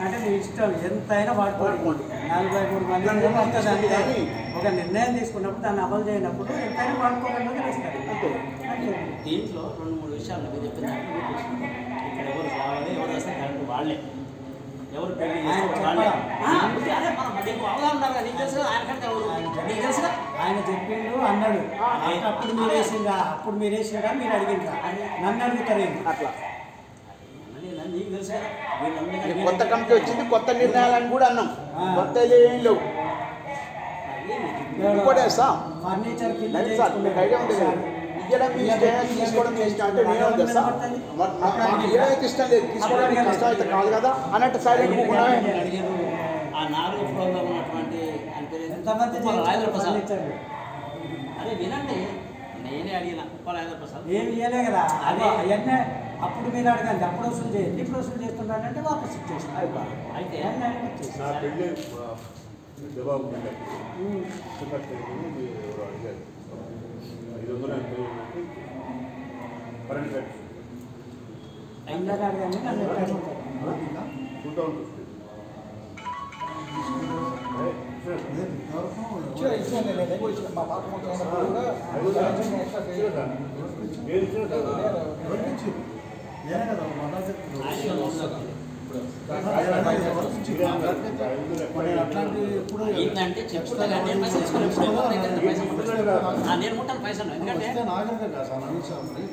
అంటే మీ ఇష్టం ఎంతైనా వాడుకోండి. 43 మంది వస్తుంది అంతే. ఒక నిర్ణయం తీసుకున్నప్పుడు దాన్ని అమలు చేయనప్పుడు ఎంతైనా వాడుకోవాలని వదిలేస్తారు అంతే. దీంట్లో 2-3 విషయాలు మీరు చెప్పిన ఇక్కడ ఎవరు రావాలి ఎవరు వస్తే కరెక్ట్ వాళ్ళే ఎవరు పెళ్లి వాళ్ళే అదే మనం నీకు అవగాహన ఉండాలి కదా. నీకు తెలుసు ఆయన కంటే నీకు తెలుసుగా ఆయన చెప్పిండు అన్నాడు. అప్పుడు మీరు వేసిందా మీరు అడిగిందా నన్ను అడుగుతారు అట్లా నీకు తెలుసు కదా. కొత్త కంపెనీ వచ్చింది, కొత్త నిర్ణయాలని కూడా అన్నాం. కొత్త ఏం లేవు. ఇంకోటేస్తా ఫర్నిచర్ కింద ఐడియా ఉంది కదా. ఇయ్యడం మీ ఇష్టం, తీసుకోవడం మీ ఇష్టం అంటే నేను తెస్తా. ఇయ్యడానికి ఇష్టం లేదు, తీసుకోవడానికి కష్టం అయితే కాదు కదా అన్నట్టు సైలెంట్ ఆ 4 ఫ్లోర్లో ఉన్నటువంటి ఎంతమంది రాజేంద్ర ప్రసాద్ అదే వినండి. నేనే అడిగిన రాజేంద్ర ప్రసాద్ ఏమి ఇవ్వలే కదా. అది అవన్నీ అప్పుడు మీరు అడగండి. అప్పుడు వసూలు చేయండి, ఇప్పుడు వసూలు చేస్తున్నారంటే వాపస్ ఇచ్చేసి అయితే నా పెళ్ళి జవాబు అడిగారు 500 కరెంట్ కట్ అందరూ అడగండి నన్ను ఎక్కడ 2000 మా పాప నేనే కదా అట్లాంటి ఇప్పుడు ఏంటంటే చెప్తున్నా నేను పైసలు నేను ముట్టాను పైసలు ఎందుకంటే నాగరిక కాదు సార్ అనిసారి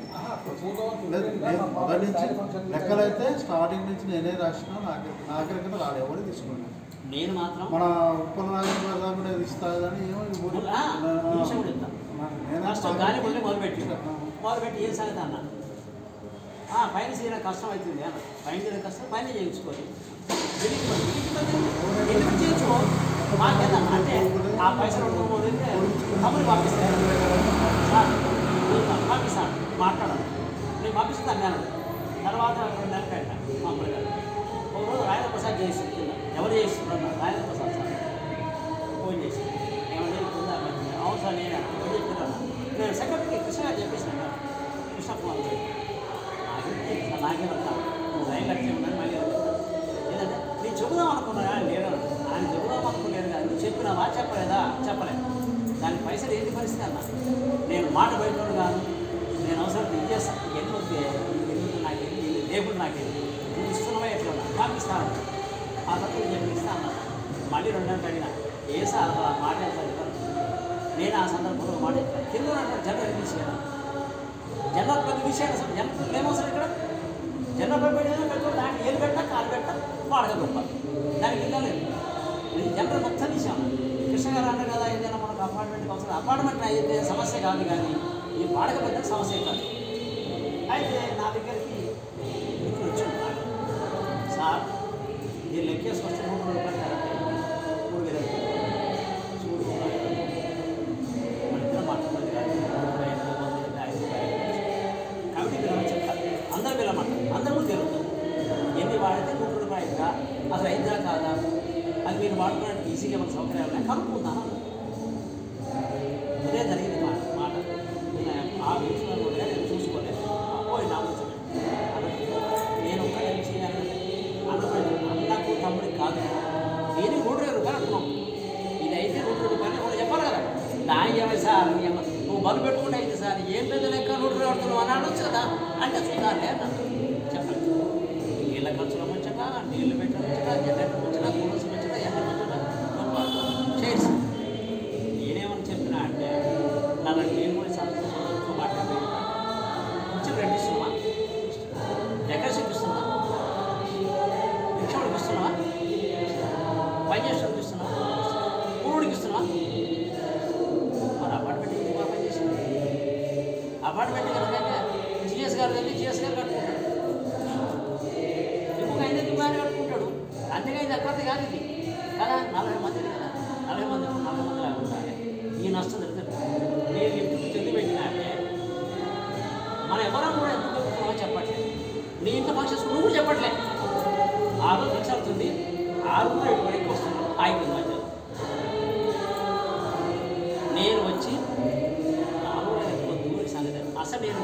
మొదటి నుంచి లెక్కలైతే స్టార్టింగ్ నుంచి నేనే రాసిన నాగరికత రాడు ఎవరు తీసుకున్నాను. నేను మాత్రం మన ఉప్పల నాగరిక కూడా ఇస్తారు కానీ గాలి కొద్ది మొదలుపెట్టి ఏం సంగతి అన్న పైన చేయడం కష్టం అవుతుంది అన్న. పైన చేయడం కష్టం పైన చేయించుకోవాలి చేయించుకో మాకేదా అంటే ఆ పైసలు పోతే తమ్ముడు పంపిస్తాను మాట్లాడాలి నేను పంపిస్తాను నేను తర్వాత 2 నెలలు పెట్టా మామూలు గారు ఒక రోజు రాజేంద్ర ప్రసాద్ చేసి ఎవరు చేస్తున్నారు రాజేంద్ర ప్రసాద్ సార్ ఫోన్ చేసి ఏమంటే అవును సార్ నేను చెప్తున్నాను నేను సెక్రటరీకి కృష్ణ గారు చెప్పేసాను కృష్ణ ఫోన్ నాకే వెళ్తాను నువ్వు లైన్ కట్టి ఉండని మళ్ళీ ఏంటంటే నేను చెబుదాం అనుకున్నా లేడు ఆయన చెబుదాం అనుకోలేదు కానీ నువ్వు చెప్పినావా చెప్పలేదా చెప్పలేదు దానికి పైసలు ఏంటి పరిస్థితి అన్న నేను మాట బయటోడు కాదు నేను అవసరం ఇచ్చేస్తాను ఎందుకు నాకేంటి లేకుండా నాకేంటి నువ్వు ఇస్తున్నావా ఎట్లా పంపిస్తాను ఆ తక్కువ చెప్పి ఇస్తాను మళ్ళీ 2 నెలలు అడిగినా ఏ సార్ అలా మాట వెళ్తాను నేను ఆ సందర్భంలో మాట చెప్తాను కింద ఉన్నటువంటి జనరల్ తీసేయాలి జనరల్ ప్రతి విషయాన్ని అసలు జనరల్ ఏమవసరం ఇక్కడ జనరల్ పెట్టుకో దానికి ఏది పెట్టా కాలు పెట్టా వాడక గొప్ప దానికి ఇంకా లేదు ఇది జనరల్ మొత్తం తీసాము. కృష్ణ గారు అన్నారు కదా ఏదైనా మనకు అపార్ట్మెంట్కి అవసరం అపార్ట్మెంట్ అయితే సమస్య కాదు కానీ ఈ వాడక పెద్ద సమస్య కాదు. అయితే నా దగ్గరికి ఇప్పుడు వచ్చాను సార్ నేను లెక్కేసుకొస్తే 3 రూపాయలు కరెక్ట్ అయింది 3,000 చూడు మన ఇద్దరు మాట్లాడాలి కానీ కమిటీ పిల్లమని చెప్తారు అందరూ పిల్లమంటారు అందరూ కూడా తెలుస్తుంది ఎన్ని వాడితే 3 రూపాయలుగా అసలు అయిందా కాదా అది మీరు వాడుకోవడానికి ఈజీగా మన సౌకర్యాలు ఉన్నాయి కనుక్కుందాం ఇదే జరిగింది మాట నేను ఆ విషయంలో కూడా నేను చూసుకోలేదు పోయి నా గురించి నేను ఒక్క విషయం అన్నకు తమ్ముడికి కాదు నేను 3,000 రూపాయలు అంటున్నాం ఇది అయితే 2 రూపాయలు కూడా చెప్పాలి కదా దానికి ఏమై సార్ నువ్వు బలు పెట్టుకుంటే అయితే సార్ ఏం పెద్ద లెక్క 100 రూపాయలు పడుతున్నావు అని అనొచ్చు కదా అంటే చూద్దాంలే అన్న చెప్పండి నీళ్ళ ఖర్చుల మంచిగా నీళ్ళు పెట్టడం మంచిగా జనరేటర్ మంచిగా కూలర్స్ మంచిగా ఎన్ని మంచిగా చైర్స్ నేనేమని చెప్పినా అంటే నన్ను నేను కూడా సంతోషం అపార్ట్మెంట్ కనుక జిఎస్ గారు వెళ్ళి జిఎస్ గారు కట్టుకుంటాడు, ఇంకొక 5 దుకాణాలు కట్టుకుంటాడు. అందుకే ఇది ఎక్కడిది కాదు ఇది కదా, 40 మందిది కదా, 40 మంది లేకుండా ఈ నష్టం జరుగుతుంది. నేను ఇంటికి చెల్లి పెట్టినా అంటే మనం ఎవరో కూడా ఎందుకు పెట్టుకున్నామో చెప్పట్లేదు. నీ ఇంట్లో ఫంక్షన్స్ నువ్వు కూడా చెప్పట్లేదు. 6 లక్షలు అవుతుంది, 6 ఎక్కువ వస్తున్నాడు, అయిపోయింది మధ్యలో. నేను వచ్చి దూరి సంగతి అసలు నేను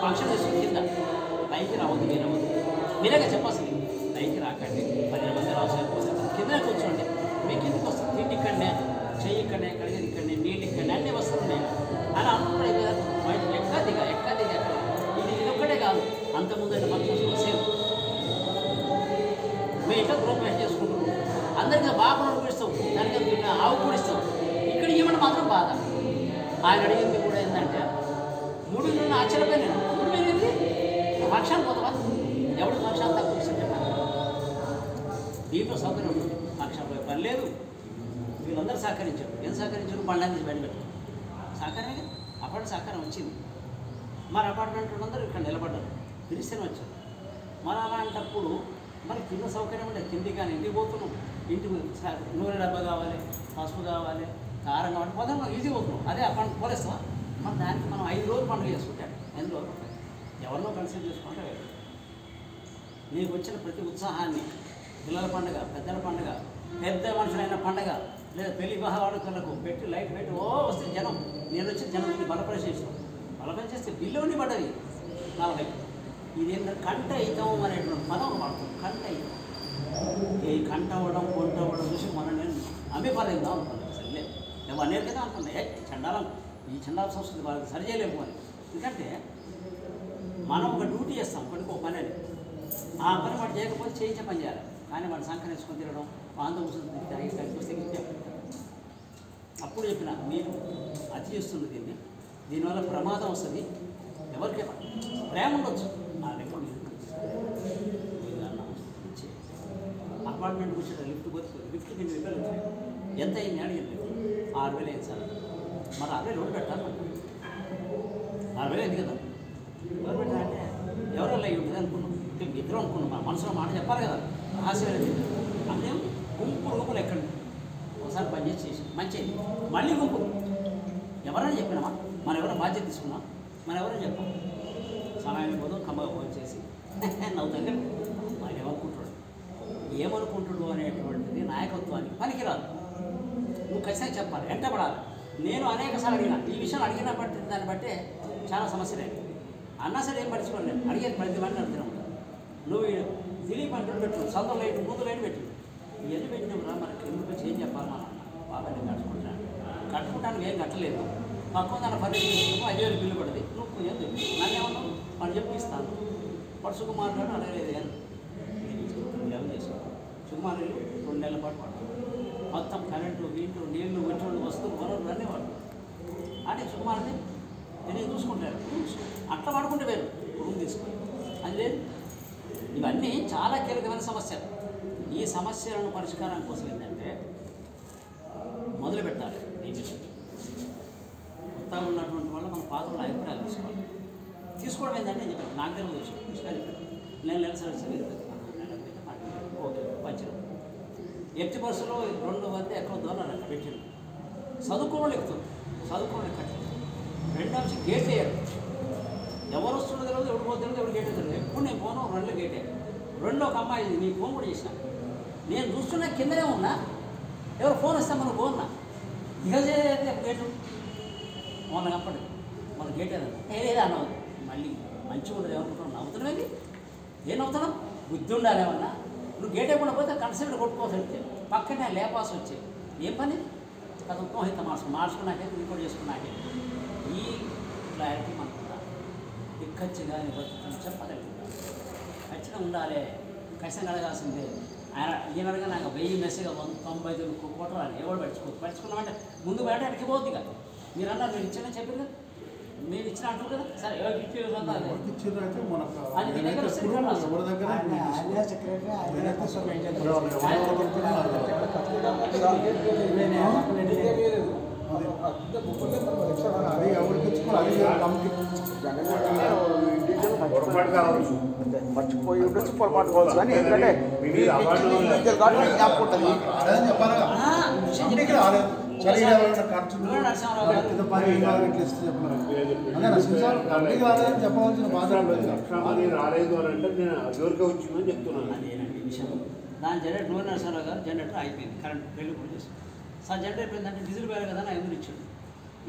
ఫంక్షన్ వేసుకుని కింద పైకి రావద్దు, మీరు అవ్వద్దు, మీరేగా చెప్పాల్సింది. పైకి రాకండి, 12 మంది రావచ్చు, కిందనే కూర్చోండి, మీకు కిందకి వస్తుంది. తిండి ఇక్కడనే, చెయ్యి ఇక్కడనే, కడిగేది ఇక్కడనే, నీళ్ళు ఇక్కడనే, అన్నీ వస్తున్నాయి అని అనుకున్నాడు కదా. ఎక్క దిగ ఇది ఒక్కటే కాదు, అంతకుముందు అంటే ఫంక్షన్స్ సేమ్ మీ ఇంట్లో గృహప్రవేశం చేసుకుంటారు, అందరికీ బాగా ఇస్తాం, దానికి ఆవు కూడా ఇస్తాం. ఇక్కడ ఏమన్నా మాత్రం బాధ. ఆయన అడిగింది కూడా ఏంటంటే 3 నెలలు ఆశ్చర్యపోయి నేను 3 నెలలు ఫంక్షన్ పోతావా, ఎవడు ఫంక్షన్ తక్కువ ఇస్తుంది దీంట్లో సౌకర్యం ఉంటుంది. ఫంక్షన్ పోయే పని లేదు. వీళ్ళందరూ సహకరించారు. ఏం సహకరించారు? బండి బయట పెట్టారు. సహకారమే అప్పుడు సహకారం వచ్చింది. మరి అపార్ట్మెంట్ అందరూ ఇక్కడ నిలబడ్డారు, పిలిస్తేనే వచ్చారు. మరి అలాంటప్పుడు మనకి కింద సౌకర్యం ఉండేది. కింది కానీ ఇంటికి పోతున్నాం, ఇంటికి నూనె డబ్బా కావాలి, పసుపు కావాలి, కారం కావాలి, పోతాం ఈజీ పోతున్నాం. అదే అపార్ట్మెంట్ పోలేస్తాం. మరి దానికి మనం 5 రోజులు పండుగ చేసుకుంటాం. 8 రోజులు ఎవరినో కన్సిడర్ చేసుకుంటే నీకు వచ్చిన ప్రతి ఉత్సాహాన్ని, పిల్లల పండుగ, పెద్దల పండుగ, పెద్ద మనుషులైన పండుగ, లేదా పెళ్లి వివాహాలకు పెట్టి లైట్ పెట్టి వస్తే జనం, నేను వచ్చి జనం బలపరి చేస్తాం. బలపరి చేస్తే బిల్లు పడ్డది 40. ఇది కంట ఇతం అనేటువంటి పదం వాడుతుంది. కంట ఇతం, ఈ కంట అవ్వడం, కొంట అవ్వడం చూసి మనం నేను అమ్మిపలేదా అనుకున్నాను. సరే నేను అనేది కదా అనుకున్నా. చండాలం, ఈ చండాల సంస్కృతి వాళ్ళకి సరి చేయలేము అని. ఎందుకంటే మనం ఒక డ్యూటీ చేస్తాం, కొడుకు ఒక పని అని, ఆ పని వాడు చేయకపోతే చేయించే పని చేయాలి. కానీ వాడు సంకరించుకొని తిరగడం, ఆంధ్ర వస్తే అప్పుడు చెప్పిన మీరు అతి చేస్తుంది దీనివల్ల ప్రమాదం వస్తుంది. ఎవరికి ప్రేమ ఉండొచ్చు, ఆ లెక్క అపార్ట్మెంట్ కూర్చొని లిఫ్ట్ పోతుంది, లిఫ్ట్ 8 రూపాయలు వచ్చాయి. ఎంత అయింది అడిగింది? 6,000 అయింది సార్. మరి 60,000 లోటు పెట్టాలి, 60,000 అయింది కదా. ఎవరు పెట్టాలంటే ఎవరో అయ్యి ఉంటుంది అనుకున్నాం, ఇద్దరు అనుకున్నాం. మన మనసులో మాట చెప్పాలి కదా, రహస్యం అంటే గుంపులు ఎక్కండి. ఒకసారి పని చేసి మంచిది, మళ్ళీ గుంపు ఎవరైనా చెప్పినామా, మనం ఎవరైనా బాధ్యత తీసుకున్నాం, మనం ఎవరైనా చెప్పాం. సమయానికి పోదాం, కమ్మగా ఫోన్ చేసి నవ్వుతాం. ఆయన ఏమనుకుంటాడు అనేటువంటిది నాయకత్వానికి పనికిరాదు. నువ్వు ఖచ్చితంగా చెప్పాలి, వెంటబడాలి. నేను అనేకసార్లు అడిగినా, ఈ విషయం అడిగిన బట్టి దాన్ని బట్టే చాలా సమస్యలు అయ్యాయి. అన్నా సరే ఏం పట్టించుకోండి, అడిగేది ప్రతి మంది అడుగుతున్నాం. నువ్వు దిలీప్ అంటాడు పెట్టు, సొంతం లైట్, ముందు లైట్ పెట్టు, ఇవన్నీ పెట్టినప్పుడు మనకి ఎందుకు వచ్చి ఏం చెప్పాలి? మన బాగా నేను కట్టుకుంటాను ఏం కట్టలేదు, పక్కన దాన్ని పర్మిషన్ 5,000 బిల్లు పడుతుంది, నువ్వు కొంచెం నన్ను ఏమన్నావు మనం చెప్పిస్తాను. వాడు సుకుమార్ గారు అడగలేదు కానీ నేను చేసుకో. సుకుమార్ 2 నెలల పాటు పడుతుంది, మొత్తం కరెంటు, వీళ్ళు, నీళ్లు, పెట్రోల్, వస్తువులు, వనరులు అన్నీ వాడు అంటే సుకుమార్ని నేను చూసుకుంటాను. అట్లా వాడుకుంటే వేరు రూమ్ తీసుకొని అది లేదు. ఇవన్నీ చాలా కీలకమైన సమస్యలు. ఈ సమస్యలను పరిష్కారం కోసం ఏంటంటే మొదలు పెట్టాలి. కొత్తగా ఉన్నటువంటి వల్ల మన పాత వాళ్ళ అభిప్రాయాలు తీసుకోవడం ఏంటంటే నేను చెప్పాను, నాకు తెలియదు నేను నెలసరి ఓకే పంచడం ఎత్తి బస్సులో 2 మంది ఎక్కడ దూరాలు అక్కడ పెట్టిండు. చదువుకోవడం ఎక్కుతుంది, చదువుకోవడం ఎక్కడ. 2 అంశం గేట్ వేయరు, ఎవరు వస్తుందో తెలియదు, ఎవరు పోతుందో ఎవరు గేట్ వేయరు. ఎప్పుడు నేను పోను 2 గేటే. 2 ఒక అమ్మాయి నీ ఫోన్ కూడా చేసిన, నేను చూస్తున్నా కిందనే ఉన్నా, ఎవరు ఫోన్ వస్తే మనం పోన్నా ఇక గేటు మొన్న కప్పటి మన గేట్ ఏదేదా అన్నది. మళ్ళీ మంచిగా ఉండదు ఏమనుకుంటున్నావు, నవ్వుతున్నావేంటి? ఏం నవ్వుతున్నావు? బుద్ధి ఉండాలి ఏమన్నా. నువ్వు గేట్ అయిపోయిన పోతే కన్సల్ట్ కొట్టుకోవాల్సి వచ్చే పక్కనే లేపాల్సి వచ్చే ఏం పని కదా. ఉత్తమం అయితే మార్చుకున్నాకే ఇంకోటి చేసుకున్నాకే ఈ క్లారిటీ మనకు ఇక్కచ్చిగా చెప్పగలుగుతాం. ఖచ్చితంగా ఉండాలి, ఖచ్చితంగా అడగాల్సిందే. ఆయన ఈయనగా నాకు 1000 మెసేజ్ 99 కోట్రాలి ఎవరు పడుచుకున్నామంటే ముందు బయట ఎక్కడికి పోద్ది కదా. మీరు అన్నారు మీరు ఇచ్చిన చెప్పారు కదా, మీరు ఇచ్చిన అంటారు కదా. సరే ఎవరికి ఇచ్చేది అది మీ దగ్గర అది ఎవరికి ఇచ్చుకోవాలి, అది పోయి ఉండొచ్చు పొరపాటు కావచ్చు కానీ ఎందుకంటే మీరు కాబట్టి మీకు జ్ఞాపకం ఉంటుంది. అదే చెప్పాలి ఇంటికి రాలేదు సరిగ్గా ఖర్చు పెద్ద పని ఇట్లా ఇస్తే చెప్పినారు అదే నరసింహారు ఇంటికి రాలేదని చెప్పవలసిన బాధ లక్షామని రాలేదు అని అంటే నేను ఎవరికి వచ్చిందని చెప్తున్నాను. అదేనండి విషయం. దాని జనరేటర్ నూనె నరసింహారావు గారు జనరేటర్ అయిపోయింది, కరెంట్ పెళ్లి కూడా చేసి సార్ జనరేటర్ అయిపోయిందంటే డీజిల్ పోయాలి కదా నా ఎదురు ఇచ్చాడు.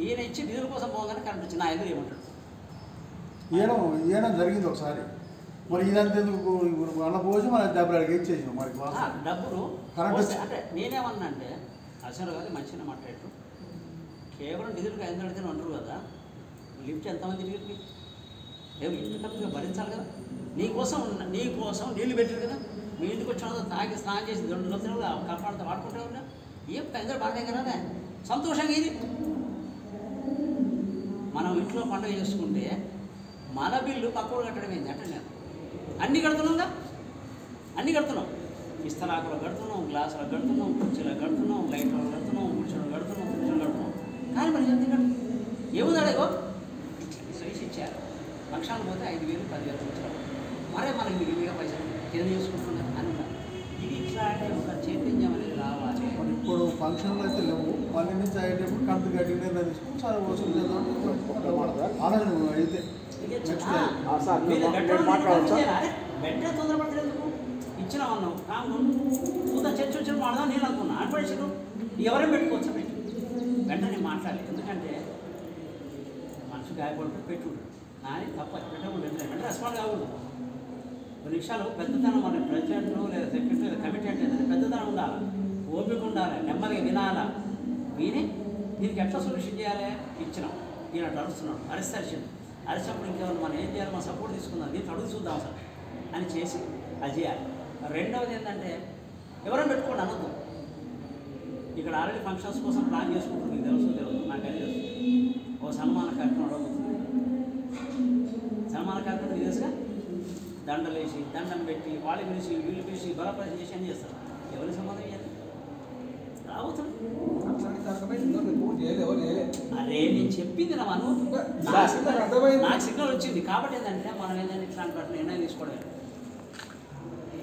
ఈయన ఇచ్చి డీజిల్ కోసం పోగానే కరెంట్ వచ్చింది, నా ఎదురు ఏమంటాడు. ఇవ్వడం జరిగింది ఒకసారి. మరి ఇదంతా ఎందుకు అన్న పోసి మన 70 ఇచ్చేసాం మరి డబ్బులు కరెంట్ అంటే నేనేమన్నా అంటే నరసింహారావు గారు మంచిగా మాట్లాడారు. కేవలం డీజిల్కి 500 అడిగితే అంటారు కదా, లిఫ్ట్ ఎంతమంది తిరిగి ఏమి ఇంటి ఖర్చుగా భరించాలి కదా. నీకోసం నీళ్ళు పెట్టారు కదా, మీ ఇంటికి వచ్చిన తాగి స్నానం చేసి 2 రోజులు కాపాడుతూ వాడుకుంటూ ఉన్నా ఏం 500 బాగానే కదా సంతోషంగా ఇది. మనం ఇంట్లో పండుగ చేసుకుంటే మన బిల్లు పక్కడు కట్టడం ఏంటి అంటే నేను అన్నీ కడుతున్నాంగా, అన్నీ కడుతున్నాం. ఇస్తరాకులు కడుతున్నాం, గ్లాసులు కడుతున్నాం, కుర్చీలు కడుతున్నాం, లైట్లు కడుతున్నాం, కుర్చీలు కడుతున్నాం, కుర్చీలు కడుతున్నాం. కానీ మరి ఎంత కట్టు ఏముందాడేగో సైజ్ ఇచ్చారు. లక్షాలు పోతే 5,000 10,000 వచ్చారు. మరే మనకి మిగిలిగా పైసలు కింద చేసుకుంటున్నాం అని ఉన్నారు. ఇది ఇట్లాంటి ఒక చైతన్యం అనేది రావాలి. ఇప్పుడు ఫంక్షన్లు అయితే లేవు, మళ్ళీ నుంచి అయ్యేటప్పుడు కంపెనీ గట్టి నిర్ణయం తీసుకుని చాలా వసూలు చేద్దాం ఆలోచన అయితే వెంటనే తొందరపడలేదు. ఇచ్చిన అన్నావు కాము చూద్దాం చర్చ వచ్చిన మాడదాం నేను అనుకున్నా అనిపడిచాను. ఎవరైనా పెట్టుకోవచ్చు పెట్టి వెంటనే మాట్లాడాలి. ఎందుకంటే మనసు గాయపడుతూ పెట్టుకుంటాడు నాని తప్ప పెట్టకూడదు. వెంటనే రెస్పాండ్ కాకూడదు. కొన్ని విషయాలు పెద్దతనం మన ప్రెసిడెంట్ లేదా సెక్రటరీ లేదా కమిటీ అంటే పెద్దతనం ఉండాలి, ఓపిక ఉండాలి, నెమ్మదిగా వినాలా. విని దీనికి ఎట్లా సొల్యూషన్ చేయాలి ఇచ్చినాం. ఈయన అరుస్తున్నాడు, అరిస్తాడు. అరిచినప్పుడు ఇంకేమన్నా మనం ఏం చేయాలి, మన సపోర్ట్ తీసుకుందాం, దీన్ని అడుగు చూద్దాం సార్ అని చేసి అది చేయాలి. రెండవది ఏంటంటే ఎవరైనా పెట్టుకోండి అనొద్దు. ఇక్కడ ఆల్రెడీ ఫంక్షన్స్ కోసం ప్లాన్ చేసుకుంటారు, మీకు తెలియదు నాకు అది తెలుసు. ఓ సన్మాన కార్యక్రమం అడగబోతుంది. సన్మాన కార్యక్రమం తెలుసుగా దండలు వేసి దండం పెట్టి వాళ్ళు పిలిచి వీళ్ళు పిలిచి బలపరిచి చేసి అని చేస్తారు. ఎవరి సంబంధం చేయాలి రాబోతుంది. అరే నేను చెప్పింది నా అను నాకు సిగ్నల్ వచ్చింది కాబట్టి ఏంటంటే మనం ఏంటంటే ఇట్లాంటి వాటి నిర్ణయం తీసుకోవడం.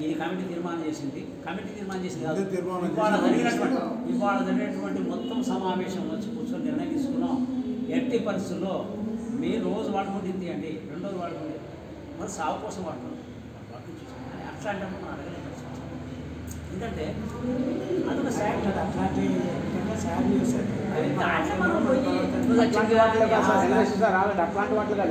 ఇది కమిటీ తీర్మానం చేసింది, కమిటీ తీర్మానం చేసింది కాదు. ఇవాళ జరిగినటువంటి మొత్తం సమావేశం వచ్చి కూర్చొని నిర్ణయం తీసుకున్నాం. ఎట్టి పరిస్థితుల్లో మీరు రోజు వాడుకుంటే ఇంటి అండి, 2 రోజులు వాడుకోండి, మరి సాగు కోసం వాడుకోండి. అట్లా అంటే మనం అడగలేదు. ఎందుకంటే అదొక శాఖ కదా, అట్లాంటి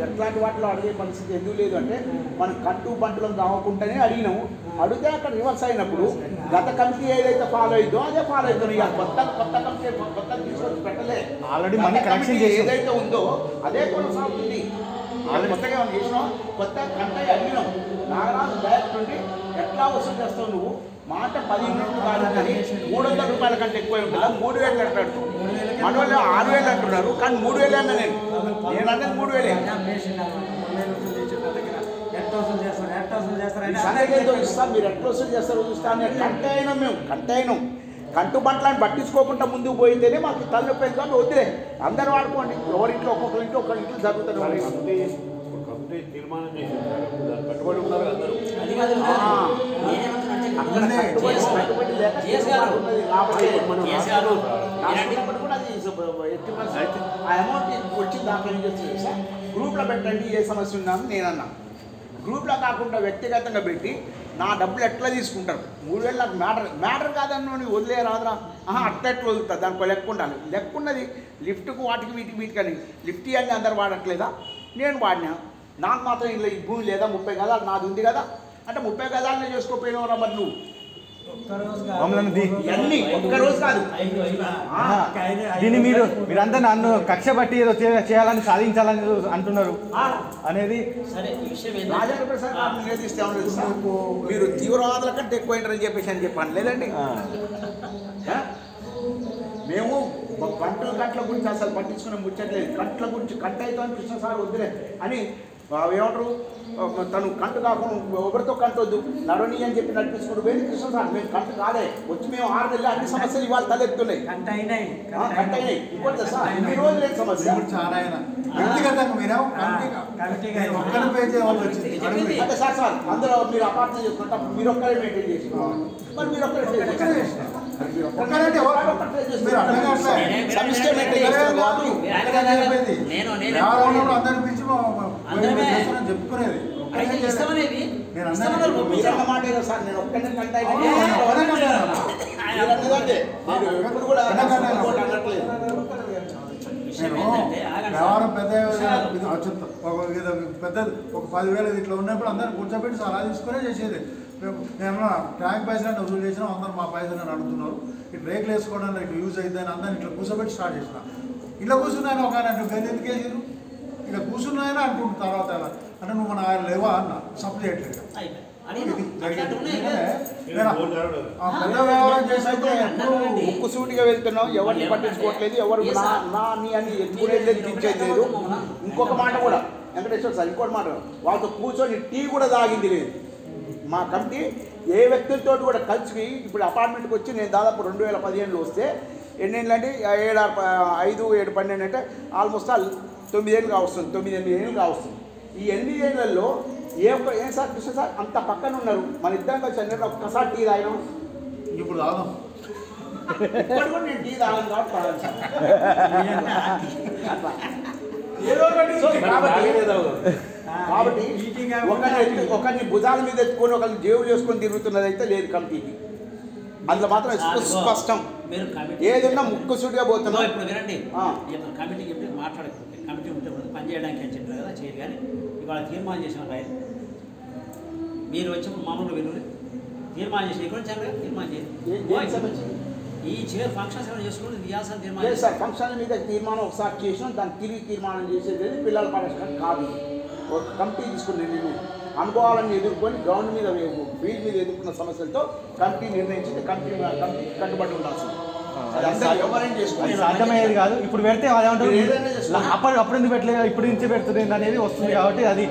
అట్లాంటి వాటిలో అడిగే పరిస్థితి ఎందుకు లేదు అంటే మనం కట్టు బంటులను కావకుండానే అడిగినాము. అడిగితే అక్కడ రివర్స్ అయినప్పుడు గత కమిటీ ఏదైతే ఫాలో అయిందో అదే ఫాలో అవుతుంది. ఇక కొత్త కమిటీ కొత్త తీసుకొచ్చి పెట్టలే, ఆల్రెడీ మనీ కలెక్షన్ ఏదైతే ఉందో అదే కొనసాగుతుంది. కొత్తగా ఏమైనా చేసినాం, కొత్త కంటే అడిగినాం. నాగరాజు డైరెక్ట్ నుండి ఎట్లా వసూలు చేస్తావు నువ్వు, మాట 10 యూనిట్లు కాదు కానీ 300 రూపాయల కంటే ఎక్కువ ఉంటుందా, 3,000 అంటాడు. మన వాళ్ళు 6,000 అంటున్నారు కానీ 3,000 అన్నా నేను అన్నది 3,000. ఇస్తాను మీరు ఎట్లా వసూలు చేస్తారో చూస్తాను. కంటైనం కంటు బంటలను పట్టించుకోకుండా ముందుకు పోయితేనే మాకు తలనొప్పి కానీ వద్దులే అందరూ వాడుకోండి. ఎవరింట్లో ఒక్కొక్కరింట్లో ఒక్కరింట్లో జరుగుతుంది. కమిటీ తీర్మానం చేసి కట్టుబడి ఉన్నారు అందరూ. ఆ అమౌంట్ వచ్చి దాకా ఏం చేస్తుంది సార్, గ్రూప్లో పెట్టండి ఏ సమస్య ఉన్నాను నేనన్నా. గ్రూప్లో కాకుండా వ్యక్తిగతంగా పెట్టి నా డబ్బులు ఎట్లా తీసుకుంటారు, 3,000 నాకు మ్యాటర్ కాదన్న వదిలే రాదురా. అట్లా ఎట్లా వదులుతుంది, దానికి లెక్క ఉండాలి. లెక్క ఉన్నది లిఫ్ట్కు వాటికి వీటికి అని. లిఫ్ట్ ఇవన్నీ అందరు వాడట్లేదా, నేను వాడినా. నాకు మాత్రం ఇలా ఈ భూమి లేదా 30 గదాలు నాది ఉంది కదా అంటే 30 గదాలనే చేసుకోపోయినవరా మరి నువ్వు. ఇవన్నీ ఒక్కరోజు కాదు. దీన్ని మీరంతా నన్ను కక్ష బట్టి ఏదో చేయాలని సాధించాలని అంటున్నారు అనేది రాజేంద్ర ప్రసాద్ గారు నివేదిస్తే మీరు తీవ్రవాదుల కంటే ఎక్కువైనారని చెప్పేసి అని చెప్పండి లేదండి. మేము గంటల గురించి అసలు పట్టించుకునే ముచ్చట్లేదు. గంటల గురించి కంట అవుతామని కృష్ణ సార్ వద్దులే అని ఏమంటారు తను కంటు కాకుండా ఎవరితో కంటొద్దు నడవని అని చెప్పి నడిపించుకుంటూ పోయింది కృష్ణ సార్. మేము కంటు కాలే వచ్చి మేము 6 నెలలు అన్ని సమస్యలు ఇవాళ తలెత్తున్నాయి. కంట అయినాయి ఇంకోటి సార్ ఈ రోజు లేని సమస్య చాలా వ్యక్తిగతంగా మీరేమో ఒక్కరి పే చేయవలసి వచ్చింది. అంటే సార్ అందరూ మీరు అపార్థం చేసుకుంటా మీరు ఒక్కరే మెయింటైన్ చేసి మరి మీరు ఒక్కరే చెప్పుకునేది మాట సార్. నేను ఒక్కనే కంటే వ్యవహారం పెద్ద ఒక 10,000 ఇట్లా ఉన్నప్పుడు అందరూ కూర్చోబెట్టి సలహా తీసుకునే చేసేది. మేము ట్యాంక్ పైసలు వసూలు చేసినాం, అందరూ మా పైసలు అడుగుతున్నారు. ఇట్లా రేకులు వేసుకోవడానికి ఇట్లా యూజ్ అవుతుందని అందరిని ఇట్లా కూర్చోబెట్టి స్టార్ట్ చేసిన. ఇట్లా కూర్చున్నాను ఒక ఆయన గది ఎందుకు వేసారు ఇట్లా కూర్చున్నాయని అంటుంటారు. తర్వాత అంటే నువ్వు మన ఆయన లేవా అన్న సప్లై చేయట్లేదు. పెద్ద వ్యవహారం చేసైతే ముక్కుసూటిగా వెళ్తున్నాం, ఎవరిని పట్టించుకోవట్లేదు, ఎవరు నా నీ అని ఎత్తుకునేది లేదు, తెచ్చేది లేదు. ఇంకొక మాట కూడా వెంకటేశ్వర సార్ ఇంకోటి మాట, వాళ్ళతో కూర్చొని టీ కూడా తాగింది లేదు. మా కమిటీ ఏ వ్యక్తులతో కూడా కలిసి ఇప్పుడు అపార్ట్మెంట్కి వచ్చి నేను దాదాపు 2015లో వస్తే ఎన్నేళ్ళు అంటే 7, 5, 7, 12 అంటే ఆల్మోస్ట్ 9 ఏళ్ళు కావస్తుంది, 9-8 ఏళ్ళు కావస్తుంది. ఈ 8 ఏళ్లలో ఏం సార్ కృష్ణ సార్ అంత పక్కన ఉన్నారు, మన ఇద్దరం కలిసి అన్నీ ఒక్కసారి టీ తాగినాం. ఇప్పుడు తాగాం ఇప్పుడు కూడా నేను టీ తాగాను కాబట్టి తాగాను సార్. కాబట్టి ఒకరిని భుజాల మీద ఎత్తుకొని ఒకరిని జేబులు చేసుకొని తిరుగుతున్నది అయితే లేదు కమిటీకి. అందులో మాత్రం స్పష్టం ఏదన్నా ముక్కుసూటిగా పోతున్నాం. ఇప్పుడు వినండి, కమిటీకి ఎప్పుడు మాట్లాడకపోతే కమిటీ ఉంటే పని చేయడానికి అని చెప్పారు కదా, చేయరు. కానీ ఇవాళ తీర్మానం చేసిన రైతు మీరు వచ్చి మామూలుగా విను తీర్మానం చేసి ఇక్కడ వచ్చారు తీర్మానం చేసి ఈ చైర్ ఫంక్షన్స్ ఏమైనా చేసుకుంటే వ్యాసం తీర్మానం సార్ ఫంక్షన్ల మీద తీర్మానం ఒకసారి చేసినాం, దాన్ని తిరిగి తీర్మానం చేసేది పిల్లల పరిష్కారం కాదు. ఒక కమిటీ తీసుకుని అనుభవాలను ఎదుర్కొని గ్రౌండ్ మీద ఫీల్డ్ మీద ఎదుర్కొన్న సమస్యలతో కమిటీ నిర్ణయించింది. కమిటీ కట్టుబడి ఉండాల్సింది. అర్థమయ్యేది కాదు. ఇప్పుడు పెడితే అప్పుడు ఎందుకు పెట్టలేదు, ఇప్పుడు నుంచి పెడుతుంది అనేది వస్తుంది కాబట్టి అది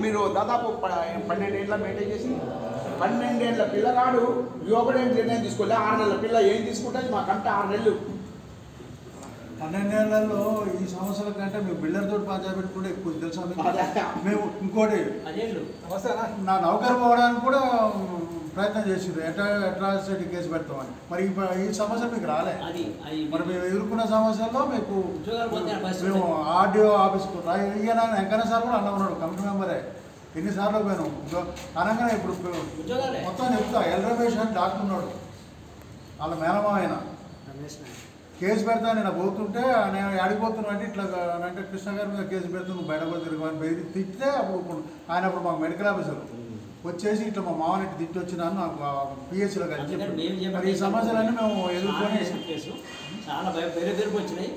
మీరు దాదాపు 12 ఏళ్ళ మెయింటైన్ చేసి 12 ఏళ్ళ పిల్లగాడు యువకుడు నిర్ణయం తీసుకోలే. 6 నెలల పిల్ల ఏం తీసుకుంటుంది మా కంటే 6 నెలలు 12 ఏళ్లలో ఈ సమస్యల కంటే మేము బిల్డర్ తోటి పంచాయతీ పెట్టుకుంటే ఎక్కువ తెలుసా. మేము ఇంకోటి నా నౌకరు పోవడానికి కూడా ప్రయత్నం చేసింది, అట్రాసిటీ కేసు పెడతామని. మరి ఈ సమస్య మీకు రాలే. మరి మేము ఎదుర్కొన్న సమస్యల్లో మీకు మేము ఆర్డీఓ ఆఫీస్కు ఈయన వెంకన్న సార్ కూడా అన్న ఉన్నాడు, కమిటీ మెంబరే. ఎన్నిసార్లు పోయాను అనగానే ఇప్పుడు మొత్తం చెప్తా. ఎల్ రమేష్ అని డాక్టర్ ఉన్నాడు, వాళ్ళ మేనమా ఆయన కేసు పెడతా. నేను పోతుంటే నేను ఆడిపోతున్నా అంటే ఇట్లా అంటే కృష్ణ గారి మీద కేసు పెడుతూ నువ్వు బయట కూడా తిరగమని బయట తిట్టితే అప్పుడు ఆయన అప్పుడు మాకు మెడికల్ ఆఫీసర్ వచ్చేసి ఇట్లా మా మామని ఇట్లా తిట్టి వచ్చినాను నాకు పిహెచ్లో కలిసి. మరి ఈ సమస్యలన్నీ మేము ఎదుర్కొని చాలా పేరుకు వచ్చినాయి.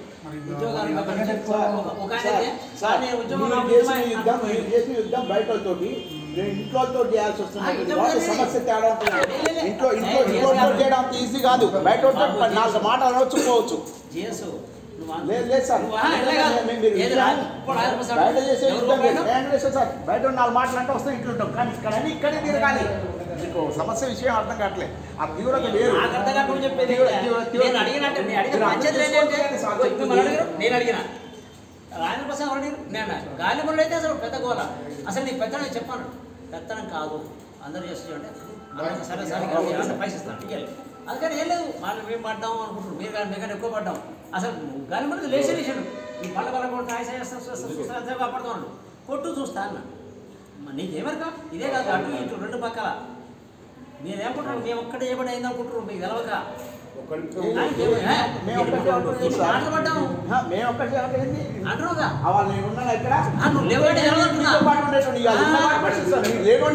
యుద్ధం బయటతో ఇంట్లో చేయాల్సి వస్తుంది. సమస్య తేడా ఉంటుంది. ఇంట్లో చేయడం అంత ఈజీ కాదు. బయట 4 మాటలు అనవచ్చు పోవచ్చు. లేదు సార్ బయట చేసే యుద్ధం సార్ బయట 4 మాటలు అంటే వస్తే ఇంట్లో ఉంటాం, కానీ ఇక్కడే తిరగాలి. మీకు సమస్య విషయం అర్థం కావట్లేదు. ఆ తీవ్రత వేరు. నేను అడిగిన రాజేంద్ర ప్రసాద్ అడిగారు, నేను గాలిమూరుడు అయితే అసలు పెద్ద గోల. అసలు నీకు పెత్తనం చెప్పాను, పెత్తనం కాదు అందరూ చేస్తుంటే సరే సరే పైసలు ఇస్తాను టికెట్. అందుకని ఏం లేదు, వాళ్ళు మేము పడ్డాం అనుకుంటున్నారు, మీరు కానీ మీకన్నా ఎక్కువ పడ్డాం. అసలు గాలిమూరుడు లేచాడు, ఈ పళ్ళ కూడా ఆయుష చేస్తాను కాపాడుతున్నాడు, కొట్టు చూస్తా అన్న. నీకేమరికా ఇదే కాదు, అటు ఇటు 2 పక్కల మీరేమనుకుంటున్నారు, మేము ఒక్కటే ఏమని అయింది అనుకుంటున్నారు, మీకు తెలవక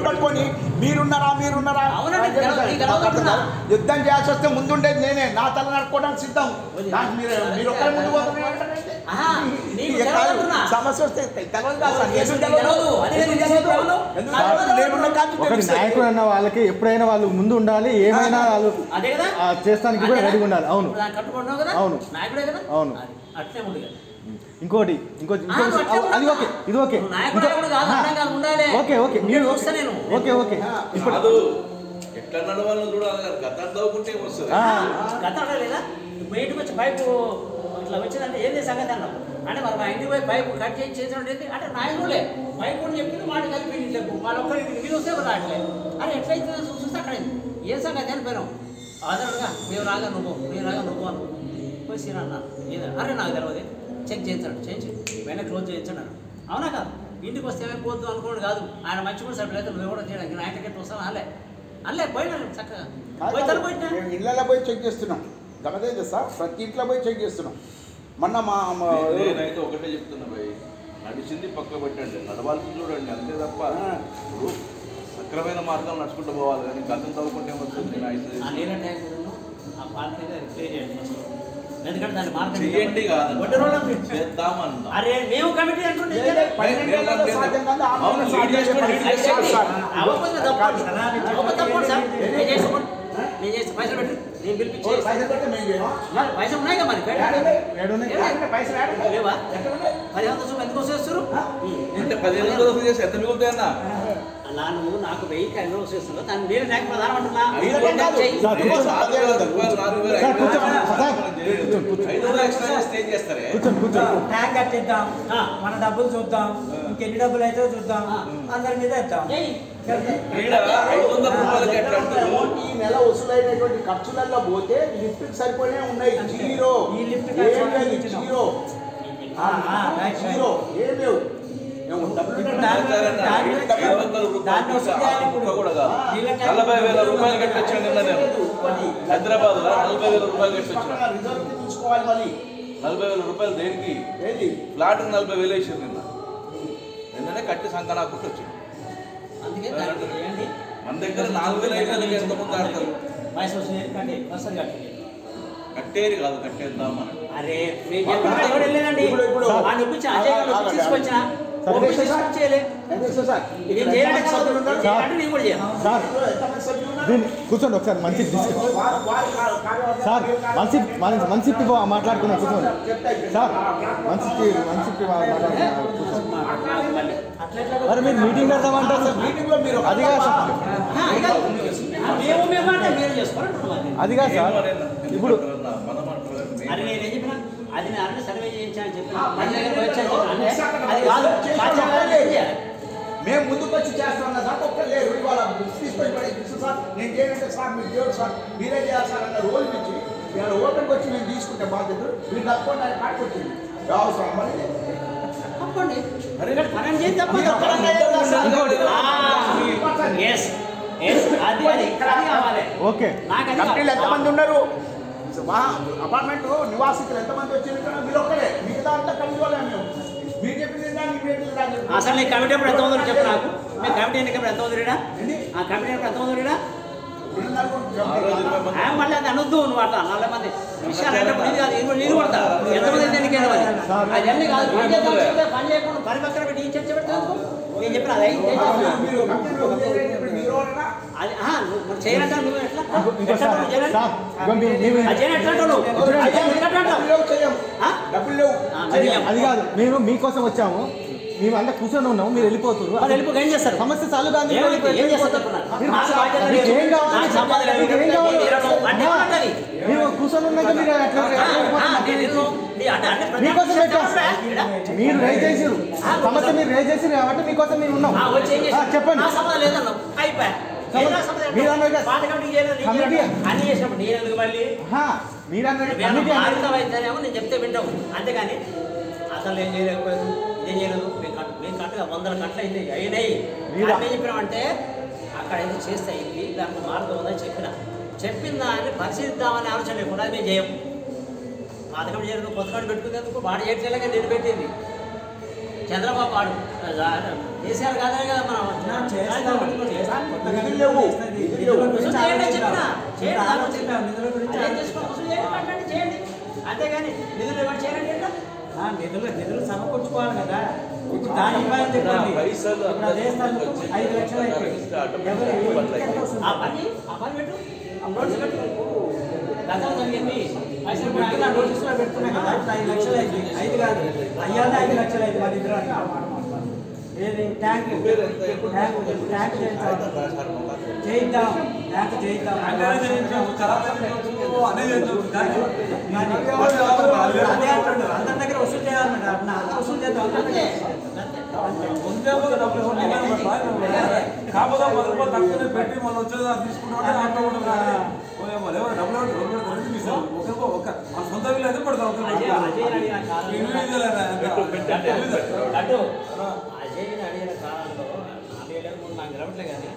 పట్టుకొని మీరున్నారా యుద్ధం చేయాల్సి వస్తే ముందుండేది నేనే, నా తల నడుకోవడానికి సిద్ధం. మీరు ఒక్కరి ముందు సమస్య వస్తే ఒకటి నాయకుడు అన్న వాళ్ళకి ఎప్పుడైనా వాళ్ళు ముందు ఉండాలి, ఏమైనా వాళ్ళు చేస్తానికి కూడా రెడీ ఉండాలి. అవును అవును అవును. ఇంకోటి అది ఓకే, ఇది ఓకే, ఓకే ఓకే మీరు ఓకే ఓకే ఇప్పుడు ఎట్లా నడవాలని చూడాలి, గతం చదువుకుంటే వస్తుంది. గతం లేదా బయటకు వచ్చి పైపు ఇట్లా వచ్చిందంటే ఏంది సంగతి అన్నాం అంటే మరి మా ఇంటికి పోయి పైపు కట్ చేసి చేసినట్టు అంటే నాయకులే పైపు అని చెప్పింది మాట కలిపి ఇంట్లోకి వాళ్ళ ఒక్కరికి మీరు వస్తే రావట్లే అని ఎట్లయితే చూస్తే అక్కడ ఏ సంగతి అని పోయినాం ఆధారంగా మేము రాగా నువ్వు అను పోయి సీన్ అన్నాను ఏదన్నా అరే నాకు తెలియదు చెక్ చేయించాడు చేయించి వెనక్కి క్లోజ్ చేయించాడు అవునా కాదు ఇంటికి వస్తే ఏమైపోద్దు అనుకోండి కాదు ఆయన మంచి కూడా సభ్యులు అయితే నువ్వు కూడా చేయడానికి ఆయన టికెట్ వస్తాను అల్లే పోయినా చక్కగా పోయినా ఇళ్ళలో పోయి చెక్ చేస్తున్నాం గమనించే సార్ ప్రతి ఇంట్లో పోయి చెక్ చేస్తున్నాం మొన్న నేనైతే ఒకటే చెప్తున్నా భయ్, నడిచింది పక్క పెట్టండి, నడవాల్సింది చూడండి అంతే తప్ప ఇప్పుడు సక్రమైన మార్గం నడుచుకుంటూ పోవాలి కానీ గతం చదువుకుంటే వస్తుంది. ఎందుకంటే దాని మార్గం చెయ్యండి కాదు చేద్దామన్నా. అరే మేము కమిటీ అంటుండే నేను చేసి పైసలు పెట్టి నేను పిలిపించి పైసలు ఉన్నాయి కదా మరి లేవా 15,000 ఎందుకు వస్తారు అంటే 15,000 చేసి ఎంత మిగులుతాయన్నా అలా నువ్వు నాకు 1000 వస్తున్నావు దాన్ని నేను నాకు ప్రధానం అంటున్నా ట్యాగ్ కట్టిద్దాం మన డబ్బులు చూద్దాం ఇంకెన్ని డబ్బులు అయితే చూద్దాం అందరి మీద ఇద్దాం ఈ నెల వసూలైనటువంటి ఖర్చులలో పోతే లిఫ్ట్ సరిపోయినా ఉన్నాయి జీరో ఈ లిఫ్ట్ జీరో ఏం లేవు ₹40,000 కట్టొచ్చాను నిన్న నేను హైదరాబాద్ లో ₹40,000 కట్టొచ్చాను. చూసుకోవాలి మళ్ళీ ₹40,000 దేనికి ఫ్లాట్ 40,000 వేసారు నిన్ననే కట్టి సంకనాకుంటూ వచ్చింది. మన దగ్గర 4,000 ఎంతమంది ఆడతారు కట్టేది కాదు కట్టేద్దామని. అరే తీసుకొచ్చిన కూర్చోండి ఒకసారి మంచి సార్ మంచి మాట్లాడుకున్నాం కూర్చోండి సార్ మంచి మరి మీరు మీటింగ్ పెడదామంటారు అది కాదు సార్ ఇప్పుడు అది నేను అన్నీ సర్వే చేయించాలని చెప్పిన మేము ముందుకు వచ్చి చేస్తామన్న సార్ ఒక్క లేరు ఇవాళ తీసుకొని సార్ నేను చేయంటే సార్ మీరు చేయడు సార్ మీరే చేయాలి సార్ అన్న రోజు నుంచి ఇవాళ ఓపెన్కి వచ్చి నేను తీసుకుంటే బాధ్యత మీరు తప్పకుండా ఆయన కాడికి వచ్చింది అవసరం మరి తప్పండి పని చేసి తప్పదు ఓకే కంపెనీలు ఎంతమంది ఉన్నారు అపార్ట్మెంట్ నివాసితులు ఎంతమంది వచ్చింది మీరు ఒక్కడే మిగతా అంతా కలిసి మేము మీరు చెప్పింది అసలు నీ కమిటీ అప్పుడు ఎంత ఉందో చెప్పు నాకు మీ కమిటీ ఎన్నికప్పుడు ఎంత ఉందిరా ఆ కమిటీ అప్పుడు ఎంత ఉందిరా మళ్ళీ అది అనొద్దు నువ్వు అట్లా 40 మంది విషయాలు అంటే నేను కొడతా ఎంతమంది ఎన్నికైనా అది అన్నీ కాదు పని చేయకుండా పని పక్కన పెట్టి ఈ చర్చ పెడతాను నేను చెప్పిన అది అది చేయనంటా నువ్వు ఎట్లా అది కాదు మేము మీకోసం వచ్చాము మేము అంతా కూర్చొని ఉన్నాము మీరు వెళ్ళిపోతున్నారు ఏం చేస్తారు సమస్య చాలు కానీ ఏం చేస్తారు మీరు కూర్చొని ఉన్నాక మీకోసం పెట్టారు మీరు రేజ్ చేసారు సమస్య మీరు రేజ్ చేసారు కాబట్టి మీకోసం మీరు ఉన్నాం చెప్పండి నేను చెప్తే వింటాము అంతేగాని అసలు ఏం చేయలేకపోయారు ఇదేం చేయలేదు మేము కట్టుగా 100 కట్టలు అయినాయి ఏం చెప్పినామంటే అక్కడ ఏదో చేస్తే అయింది దానికి మార్గం ఉందని చెప్పిన దాన్ని పరిశీలిద్దామని ఆలోచన లేకుండా మేము చేయం పథకం చేయలేదు కొత్తకాడు పెట్టుకునేందుకు వాడు చేయట్లేక నేను పెట్టింది చంద్రబాబు వాడు కేసీఆర్ కాదనే కదా మనం చేయండి అంతేగాని నిధులు ఎవరు చేయాలంటే నిధులు సమకూర్చుకోవాలి కదా ఇప్పుడు దాని ఇబ్బంది అదే స్థానంలో 5 లక్షలు అయిపోయి గతం జరిగింది పైసలు ఇప్పుడు అట్లా నోటీసులో పెడుతున్నాయి కదా, ఇప్పుడు 5 లక్షలు అయింది, 5 కాదు, అయ్యాలి 5 లక్షలు అయింది మన ఇద్దరు ఏది ట్యాంక్ ట్యాంక్ చేయిద్దాం, ట్యాంక్ చేయిద్దాం అదే అంటాడు. అందరి దగ్గర వసూలు చేయాలన్నాడు, అట్లా వసూలు చేద్దాం కాకపోతే 10 రూపాయలు తక్కువ పెట్టి మళ్ళీ వచ్చేదా తీసుకుంటాం సొంత వీళ్ళు అయితే పడతాం. అజయ్ అడిగిన కాలంలో 4 నాకు నిలబట్లే కానీ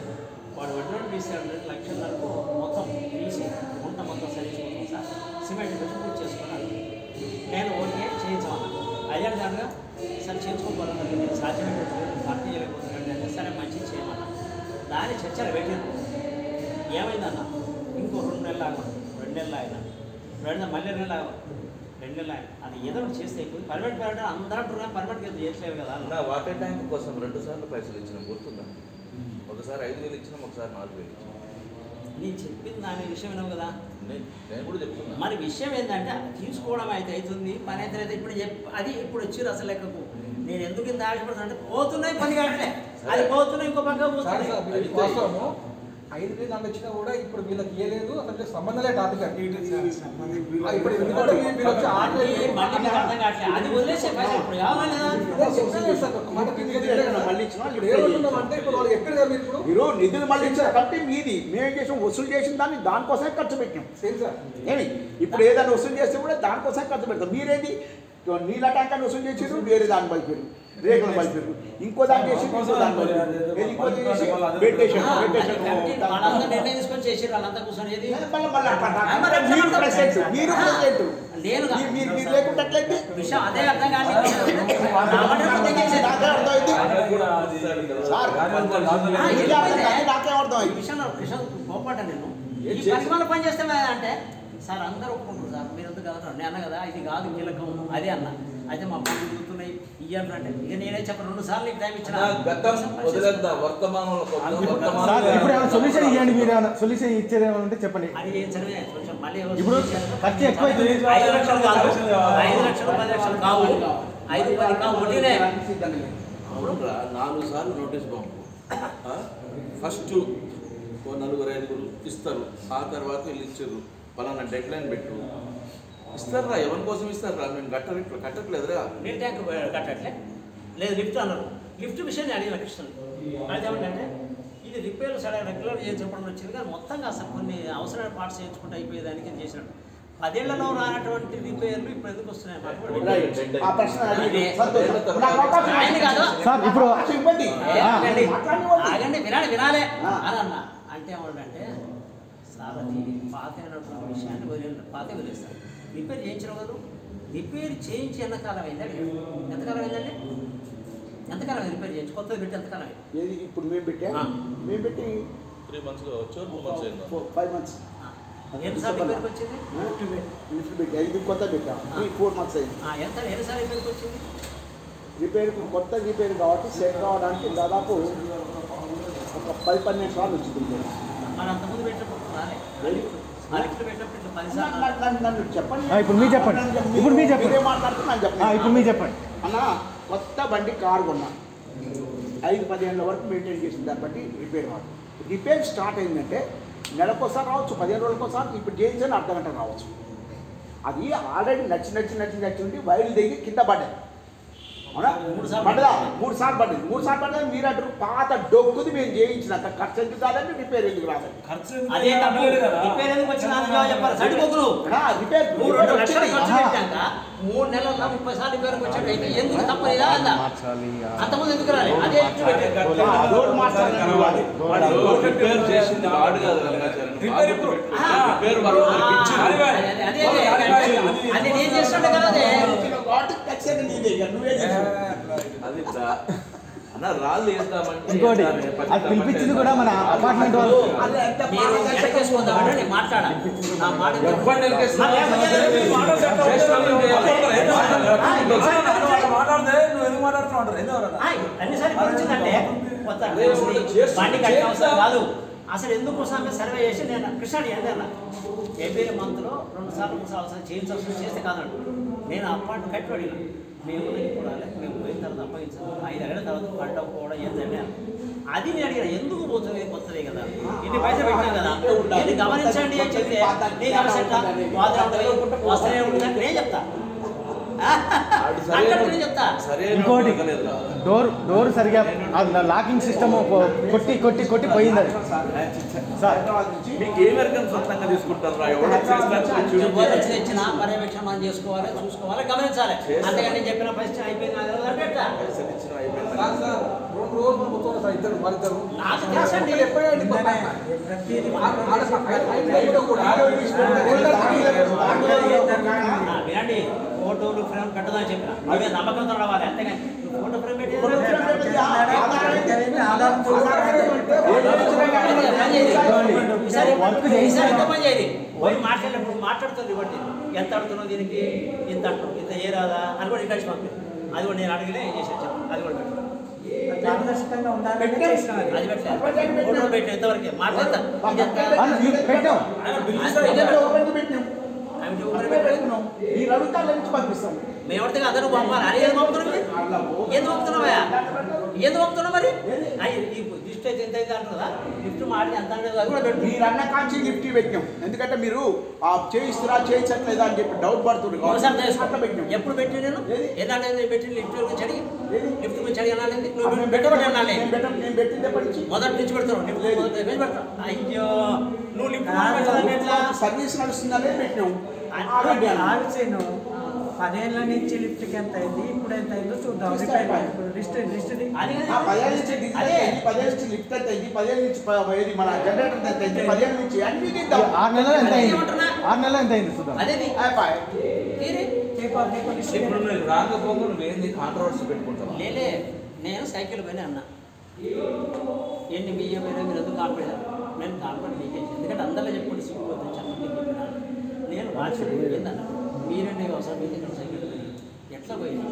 వాడు వడ్డీ తీసాడు 2 లక్షల వరకు మొత్తం తీసి గుంట మొత్తం సరిచుకుంటాం సార్, సిమెంట్ పెట్టి పూర్తి చేసుకున్నాను. నేను ఓకే చేయించామన్నాను. అయ్యాడు దానిగా సరే చేయించుకోవాలన్నది నేను సాధ్యమే పార్టీ చేయలేకపోతున్నాను అంటే సరే మంచిది చేయమన్నా. దాన్ని చర్చలు పెట్టాను. ఏమైందన్న ఇంకో 2 నెలలు ఆగమని, 2 నెలలు ఆయన మళ్ళీ 2 నెలలు ఆగమని, 2 నెలలు ఆయన అది ఏదో ఒకటి చేస్తే పర్మనెంట్ అందరూ అంటున్నా పర్మనెంట్గా చేయట్లేదు కదా. నా వాటర్ ట్యాంక్ కోసం 2 సార్లు పైసలు ఇచ్చినాం గుర్తుందా? ఒకసారి 5,000 ఇచ్చినాం, ఒకసారి 4,000 ఇచ్చినాం. నేను చెప్పింది దాని విషయం వినవు కదా. నేను కూడా చెప్తున్నా. మరి విషయం ఏంటంటే తీసుకోవడం అయితే అవుతుంది, పని అయితే లేదు. ఇప్పుడు అది ఇప్పుడు వచ్చారు అసలు లెక్కకు. నేను ఎందుకు ఇంత ఆశపడుతున్నా అంటే పోతున్నాయి పని కావట్లే, అది పోతున్నాయి ఇంకో పక్క పోతున్నాయి. 5,000 నాకు వచ్చినా కూడా ఇప్పుడు వీళ్ళకి ఇవ్వలేదు, అసలు సంబంధం లేదు. టాపిక్ అది వదిలేసే పైసలు ఇప్పుడు కావాలి మీరు నిధులు మళ్ళీ ఇచ్చారు కాబట్టి మీది, మేము చేసాం వసూలు చేసిన దాన్ని దానికోసమే ఖర్చు పెట్టాం. ఏమి ఇప్పుడు ఏదైనా వసూలు చేస్తే కూడా దానికోసమే ఖర్చు పెడతాం. మీరేది నీళ్ళ ట్యాంక్ అని వసూలు చేసారు, వేరే దాన్ని బలిపారు, రేకులు బలిపారు, ఇంకో దాన్ని చేసి ఇంకో దాన్ని బలిపారు, ఇంకో చేసి నిర్ణయం తీసుకొని చేసి వాళ్ళంతా కూర్చొని మీరు లేకుంటే విషయం అదే అర్థం కాదు. నాకేం అర్థం అయింది విషయంలో కోపడ్డా నేను. ఈ పరిమాణం పని చేస్తే అంటే సార్ అందరూ ఒప్పుకుంటారు సార్, మీరు ఎందుకు కదా నేను అన్న కదా ఇది కాదు కీలకం అదే అన్న. అయితే మా పనులు తిరుగుతున్నాయి ఇయ్యాలంటే ఇక నేనే చెప్పను 2 సార్లు నీకు టైం ఇచ్చిన. సొల్యూషన్ ఇవ్వండి, మీరు సొల్యూషన్ ఇచ్చేది ఏమంటే చెప్పండి. అది చదివే కొంచెం మళ్ళీ ఇప్పుడు ఖర్చు ఎక్కువ 5 లక్షలు కాదు, 5 లక్షలు 10 లక్షలు కావు, 5-10 కావు ఒకటినే. 4 సార్లు నోటీస్ పంపు. ఫస్ట్ 4-5 ఇస్తారు, ఆ తర్వాత వీళ్ళు ఇచ్చారు పలానా డెడ్ లైన్ పెట్టు ఇస్తారా. ఎవరి కోసం ఇస్తారా? మేము కట్టట్లేదురా. నీళ్ళు ట్యాంక్ కట్టట్లే లేదు, లిఫ్ట్ అన్నారు. లిఫ్ట్ విషయాన్ని అడిగిన కృష్ణ అయితే ఏమంటే ఇది రిపేర్లు సరే రెగ్యులర్ చేయించడం వచ్చింది కానీ మొత్తంగా అసలు కొన్ని అవసరమైన పార్ట్స్ చేయించుకుంటూ అయిపోయేదానికి చేసినాడు. 10 ఏళ్లలో రానటువంటి రిపేర్లు ఇప్పుడు ఎందుకు వస్తున్నాయి? ఆగండి వినాలే అని అన్న. అంటే ఏమంటే సార్ అది పాత అయినటువంటి విషయాన్ని పాత వదిలేస్తారు. రిపేర్ చేయించిన వాళ్ళు రిపేర్ చేయించి ఎంతకాలం అయిందండి? ఎంతకాలం అయిందండి? ఎంతకాలం రిపేర్ చేయించి కొత్తది పెట్టి ఎంతకాలం అయింది? ఇప్పుడు మేము పెట్టి 3 months కావచ్చు, 2 months అయిందా? 5 months. ఎన్నిసార్లు రిపేర్కి వచ్చింది? లిఫ్ట్ పెట్టి 5 కొత్త పెట్టాం, 4 months అయింది. ఎన్నిసార్లు రిపేర్కి వచ్చింది? రిపేర్ కొత్త రిపేర్ కాబట్టి సెట్ కావడానికి దాదాపు ఒక 10-12 సార్లు వచ్చింది. మరి అంతకుముందు పెట్టినప్పుడు రాలే, నన్ను చెప్పండి. ఇప్పుడు మీరు చెప్పండి. ఇప్పుడు మీరు చెప్పండి. మాట్లాడుతున్నాను చెప్పండి. ఇప్పుడు మీరు చెప్పండి. అన్న కొత్త బండి కారు కొన్నా 5-10 ఏళ్ళ వరకు మెయింటైన్ చేసిన దాన్ని బట్టి రిపేర్ కాదు. రిపేర్ స్టార్ట్ అయిందంటే నెలకోసారి రావచ్చు, 15 రోజులకోసారి. ఇప్పుడు చేయించని అర్ధగంట రావచ్చు. అది ఆల్రెడీ నచ్చి ఉండి వైర్లు దిగి కింద పడ్డాయి. అవునా? 3 సార్లు పడ్డది. 3 సార్లు పడ్డది. మీరు అంటారు పాత డొక్కుది మేము చేయించినంత ఖర్చు ఎందుకు కాదండి, రిపేర్ ఎందుకు రాదండి? రిపేర్ ఎందుకు వచ్చింది చెప్పారు. సరిపోకులు రిపేర్ 3 లక్షలు ఖర్చు పెట్టాక 3 నెలల్లో 30 సార్లు రిపేర్కి వచ్చాడు. అయితే ఎందుకు తప్పలేదా అన్న? అంతకుముందు ఎందుకు రాలి? అదే చేసింది వాడు కాదు, అది నేను చేస్తుండే కదా. అది అన్న రాళ్ళు వేస్తామంటే ఇంకోటి అది పిలిపించింది కూడా మన అపార్ట్మెంట్ వాళ్ళు. కాదు అసలు ఎందుకోసం సర్వే చేసి నేను కృష్ణ ఎవ్రీ మంత్లో 2 సార్లు 3 సార్లు చేయించాల్సి చేస్తే కాదండి. నేను అపాయింట్ కట్టి అడిగిన మేము కూడా మేము పోయిన తర్వాత అప్పగించాము 5 ఏళ్ళ తర్వాత పంట కూడా ఏంటంటే అది నేను అడిగిన ఎందుకు పోతుంది కొత్తదే కదా ఇన్ని పైసలు పెట్టాం కదా ఇది గమనించండి అని చెప్తే నేను అవసరం వస్తూనే ఉంటుందని నేను చెప్తా. ఇంకోటి డోర్ సరిగా లాకింగ్ సిస్టమ్ కొట్టి పోయింది అది. మీకు ఏ మేరకు సొంతంగా తీసుకుంటారు తెచ్చిన పర్యవేక్షణ మనం చేసుకోవాలి చూసుకోవాలి గమనించాలి. అంతేగాని నేను చెప్పిన పరిస్థితి అయిపోయింది నాకు తెలుసండి. వినండి ఫోటోలు ఫ్రేమ్ కట్టదని చెప్పిన అవే నమ్మకంతో రావాలి. అంతేగాని ఫోటో ఫ్రేమ్ పెట్టి పని చేయదు. పోయి మాట్లాడినప్పుడు మాట్లాడుతుంది బట్టి ఎంత అడుగుతున్నావు దీనికి ఇంత అంటున్నావు ఇంత ఏ రాదా అని కూడా ఇంటికి పంపి అది కూడా నేను అడిగిలే ఏం చేసి వచ్చాను. అది కూడా పెట్టాను. అది పెట్టలేదు ఫోటో పెట్టి ఎంతవరకే మాట్లాడతా మేము ఎవరితో అందరూ పంపాలి అని ఏది పంపుతున్నావు ఎందుకు పంపుతున్నావా ఎందుకు పంపుతున్నావు మరి లిఫ్ట్ అయితే ఎంత అయితే అంటుందా లిఫ్ట్ మాట ఎంత అనేది అది కూడా పెట్టు. మీరు అన్న కాంచి లిఫ్ట్ పెట్టాం ఎందుకంటే మీరు చేయిస్తురా చేయించట్లేదా అని చెప్పి డౌట్ పడుతుంది. ఎప్పుడు పెట్టి నేను ఏదంటే పెట్టి లిఫ్ట్ గురించి అడిగి లిఫ్ట్ గురించి అడిగి అనాలి నువ్వు పెట్టబడి అనాలి. నేను పెట్టింది మొదటి నుంచి పెడతాను లిఫ్ట్ పెడతాను. అయ్యో నువ్వు లిఫ్ట్ సర్వీస్ నడుస్తుందనే పెట్టినాం. ఆలోచన 10 ఏళ్ళ నుంచి లిఫ్ట్కి ఎంత అయింది ఇప్పుడు ఎంత అయిందో చూద్దాం. లిఫ్ట్ లిఫ్ట్ నుంచి లిఫ్ట్ ఎంత అయింది 10 ఏళ్ళ నుంచి మన జనరేటర్ ఎంత అయింది 10 ఏళ్ళ నుంచి అన్ని 6 నెలలు ఎంత అయింది 6 నెలలు ఎంత అయింది చూద్దాం. రాకపోతే నువ్వేంది కాంట్రవర్సీ పెట్టుకుంటావు. లేలే నేను సైకిల్ పైన అన్నా ఎన్ని బియ్యం అయినా మీరు ఎందుకు కాపాడారు నేను కాపాడు నీకేసి ఎందుకంటే అందరిలో చెప్పుకుంటే సిగ్గుపోతుంది చెప్పండి చెప్పినాను. నేను వాచ్ ఏందన్నా మీరంటే అవసరం మీద ఇక్కడ సైకిల్ పోయి ఎట్లా పోయింది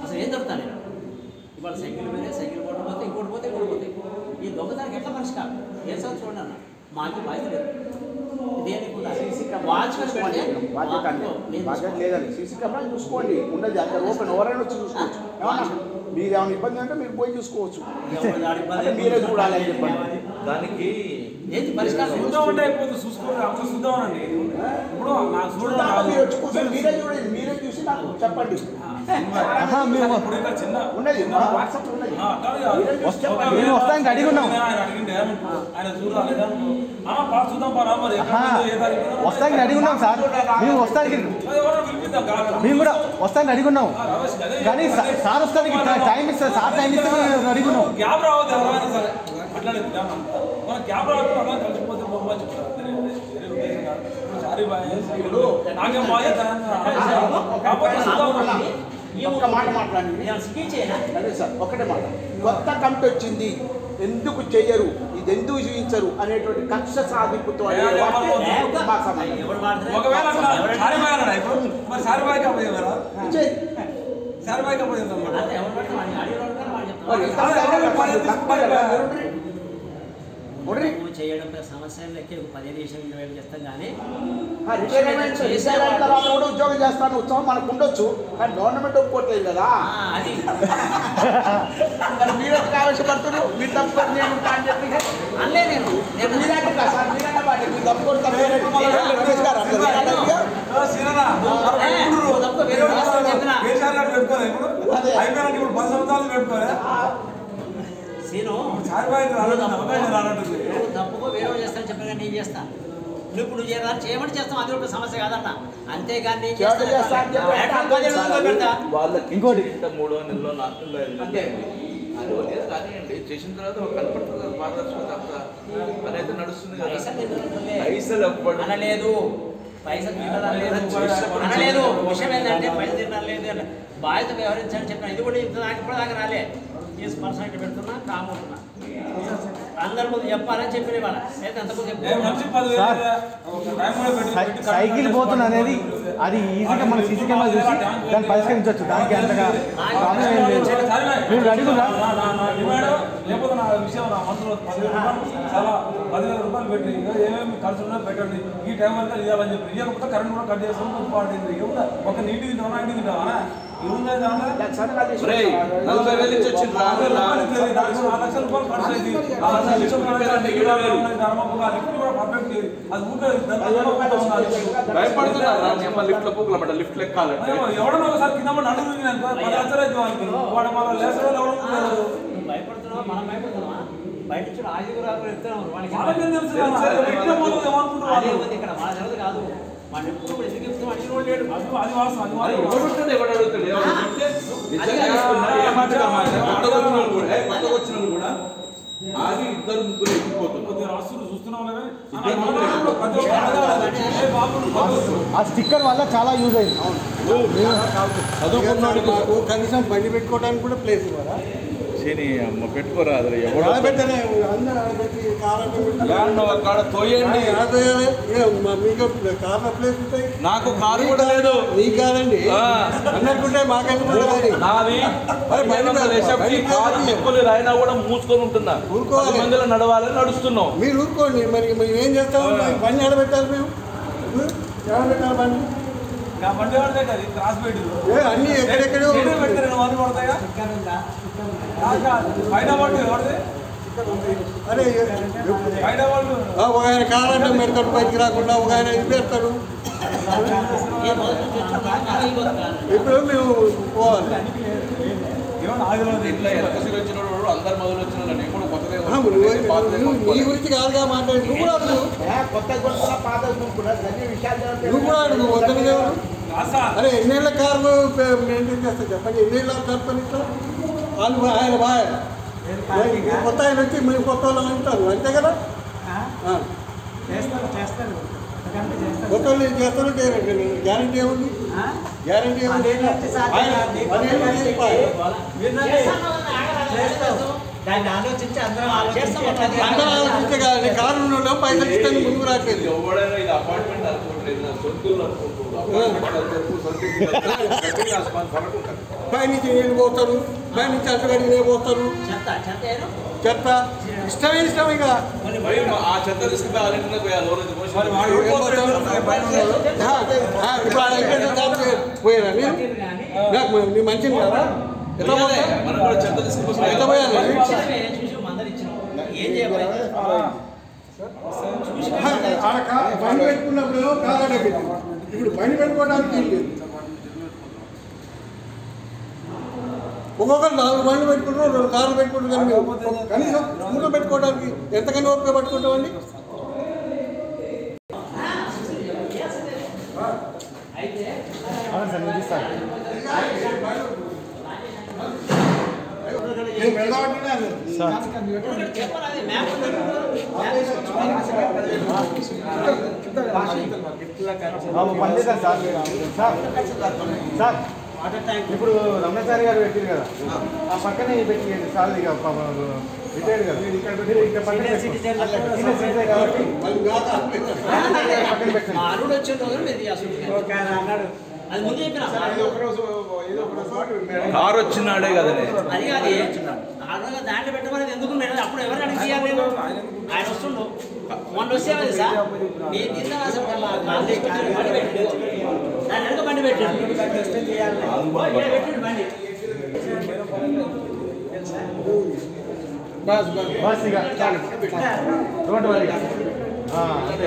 అసలు ఏం దొరుకుతాను నేను ఇవాళ సైకిల్ మీద సైకిల్ పోవడం పోతే ఇంకోటి పోతే ఇంకోటి పోతే ఈ దొంగతనానికి ఎట్లా మనిషి కాదు ఏ సార్ చూడండి అన్న మాకు బాధ్యత లేదు. దేనికి కూడా వాచ్ బాధ్యత లేదండి. సీసీ కెమెరా చూసుకోండి ఉండదు అక్కడ ఓపెన్ ఎవరైనా వచ్చి చూసుకోవచ్చు. మీరు ఏమైనా ఇబ్బంది అంటే మీరు పోయి చూసుకోవచ్చు. మీరే చూడాలి అని చెప్పండి. దానికి మీరే చూడండి మీరే చూసి నాకు చెప్పండి. ఉన్నది వాట్సాప్ ఉన్నది మేము వస్తానికి అడిగి ఉన్నాం వస్తానికి అడిగి ఉన్నాం సార్ మేము వస్తానికి మేము కూడా వస్తానికి అడిగి ఉన్నాం కానీ సార్ వస్తానికి టైం ఇస్తారు సార్ టైం ఇస్తే మేము అడిగి ఉన్నాం. ఒక్క మాట మాట్లాడండి. అదే సార్ ఒకటే మాట కొత్త కమిటీ వచ్చింది ఎందుకు చెయ్యరు ఇది ఎందుకు చూపించరు అనేటువంటి కక్ష సాధింపుతో చేయడం సమస్య లెక్క 15 చేస్తాం కానీ ఉద్యోగం చేస్తాను ఉత్సవం మనకు ఉండొచ్చు కానీ గవర్నమెంట్ ఒప్పుకోవట్లేదు కదా. అది మీరు ఆవేశపడుతున్నారు మీరు తప్పు నేను ఉంటా అని చెప్పి అల్లే నేను సార్ మీరన్నా బాగా మీరు తప్పు రమేష్ గారు తప్పుకో వేరే చేస్తాను చెప్పగా నేను చేస్తాను నువ్వు ఇప్పుడు చేయమని చేస్తాం అది ఒక సమస్య కాదన్న అంతేగాని ఇంకోటి 3 నెలలో 4 నెలలో కానివ్వండి చేసిన తర్వాత కనపడుతుంది కదా పారదర్శకత అనేది నడుస్తుంది కదా. పైసలు అనలేదు పైసలు అనలేదు విషయం ఏంటంటే పైసలు తినలేదు బాధ్యత వ్యవహరించాలని చెప్పాను. ఇది కూడా నాకు ఇప్పటిదాకా రాలే చేసి పర్సనల్ పెడుతున్నా కాముంటున్నా అందరి ముందు చెప్పాలని చెప్పిన వాళ్ళ అయితే అంతకుముందు సైకిల్ పోతున్నా అనేది అది ఈజీగా మన సీసీ కెమెరా చూసి దాన్ని పరిష్కరించవచ్చు. దానికి అంతగా ప్రాబ్లం ఏం లేదు. మీరు అడుగురా లేకపోతే నా విషయం నా మనసులో 10,000 రూపాయలు చాలా 10,000 రూపాయలు పెట్టి ఏమేమి ఖర్చు ఉన్నా పెట్టండి ఈ టైం వరకు ఇవ్వాలని చెప్పి ఇవ్వకపోతే కరెంట్ కూడా కట్ చేస్తాం పాడుతుంది ఏముందా ఒక నీటి తింటామా ఇంటికి తింటామా ఏముందా 40,000 ఇచ్చి వచ్చింది 4 లక్షల రూపాయలు ఖర్చు అయింది భయపడుతున్నారు లిఫ్ట్ లో పోగలమాట లిఫ్ట్ లెక్కాలంటే ఎవడన్నా ఒకసారి కింద అడుగు 10 లక్షలు అయితే వాడు మన లేసర్ భయపడుతున్నావా మనం భయపడుతున్నావా బయట చూడ ఆదిగురాలు చెప్తున్నాం ఇక్కడ మన జరగదు కాదు మన ఎప్పుడు ఎందుకు చెప్తున్నాం అడిగిన లేడు అది వాస్తవం ఎవడు అడుగుతాడు వచ్చిన కూడా ఆగి 2-3 ఎక్కిపోతున్నారు రాష్ట్రం చూస్తున్నాం ఆ స్టిక్కర్ వల్ల చాలా యూజ్ అయింది. చదువుకున్నాడు కనీసం బండి పెట్టుకోవడానికి కూడా ప్లేస్ ఇవ్వరా పెట్టుకోరా మీకు కార్ల ప్లేస్ ఉంటాయి నాకు కారు కూడా లేదు నీకు కాదండి అన్నట్టుంటే మాకెందుకు అయినా కూడా మూసుకొని ఉంటున్నా ఊరుకోవాలి మందిలో నడవాలని నడుస్తున్నాం మీరు ఊరుకోండి మరి మేము ఏం చేస్తాం బండి ఆడబెట్టాలి మేము ఆడబెట్టాలి బండి బండి పడతాయి కదా క్రాస్ పెట్టి అన్ని ఎక్కడెక్కడో పెడతారు మంది పడతాయా అరే ఒక ఆయన కారణం పెడతాడు బయటికి రాకుండా ఒక ఆయన ఇది పెడతాడు ఇప్పుడు మేము పోవాలి నీ గురించి కాదుగా మాట్లాడి నువ్వు కూడా అడుగు నువ్వు కూడా అడుగు వద్దని అరే ఎన్నేళ్ళ కార్లు మెయింటైన్ చేస్తా చెప్పండి ఎన్నేళ్ళ కలుపుకొని ఇట్లా వాళ్ళు ఆయన బాయ్ కొత్త ఆయన వచ్చి మేము కొత్త వాళ్ళు అంటారు అంతే కదా కొత్త వాళ్ళు చేస్తారు గ్యారంటీ ఏముంది గ్యారంటీ ఏముంది దాన్ని ఆలోచించి అందరం ఆలోచించే కాదు కారు పైసలు ఇస్తాను ముందుకు రాట్లేదు పైనుంచి నీళ్ళు పోతారు పైనుంచి అట్టగడి నీళ్ళు పోతారు చెత్త ఇష్టమే ఇక ఆ చెత్త తీసుకుపోయి పోయారా నాకు నీ మంచిది కదా ఎట్లా చెత్త తీసుకుపోయి ఎట్లా పోయాలి బండి పెట్టుకున్నప్పుడు కారణం ఇప్పుడు బండి పెట్టుకోవడానికి ఏం లేదు ఒక్కొక్కరు 4 బండ్లు పెట్టుకుంటారు 2 కార్లు పెట్టుకుంటారు కానీ కనీసం స్కూటర్ పెట్టుకోవడానికి ఎంతకన్నా ఓపిక పట్టుకుంటామండి సార్ ఇప్పుడు రమణాచారి గారు పెట్టారు కదా ఆ పక్కనే పెట్టి సార్ రిటైర్డ్ కదా ఇక్కడ పక్కన అది ముందు చెప్పిన కారు వచ్చినాడే కదా అది కాదు దాంట్లో పెట్టమనేది ఎందుకు అప్పుడు ఎవరు అడిగి ఆయన వస్తుండు మొన్న వచ్చేవాది సార్ నేను తిన్నా అసలు బండి పెట్టాడు దాని వెనక బండి పెట్టాడు పెట్టాడు బండి బస్ ఇక రోడ్డు వరకు అంతే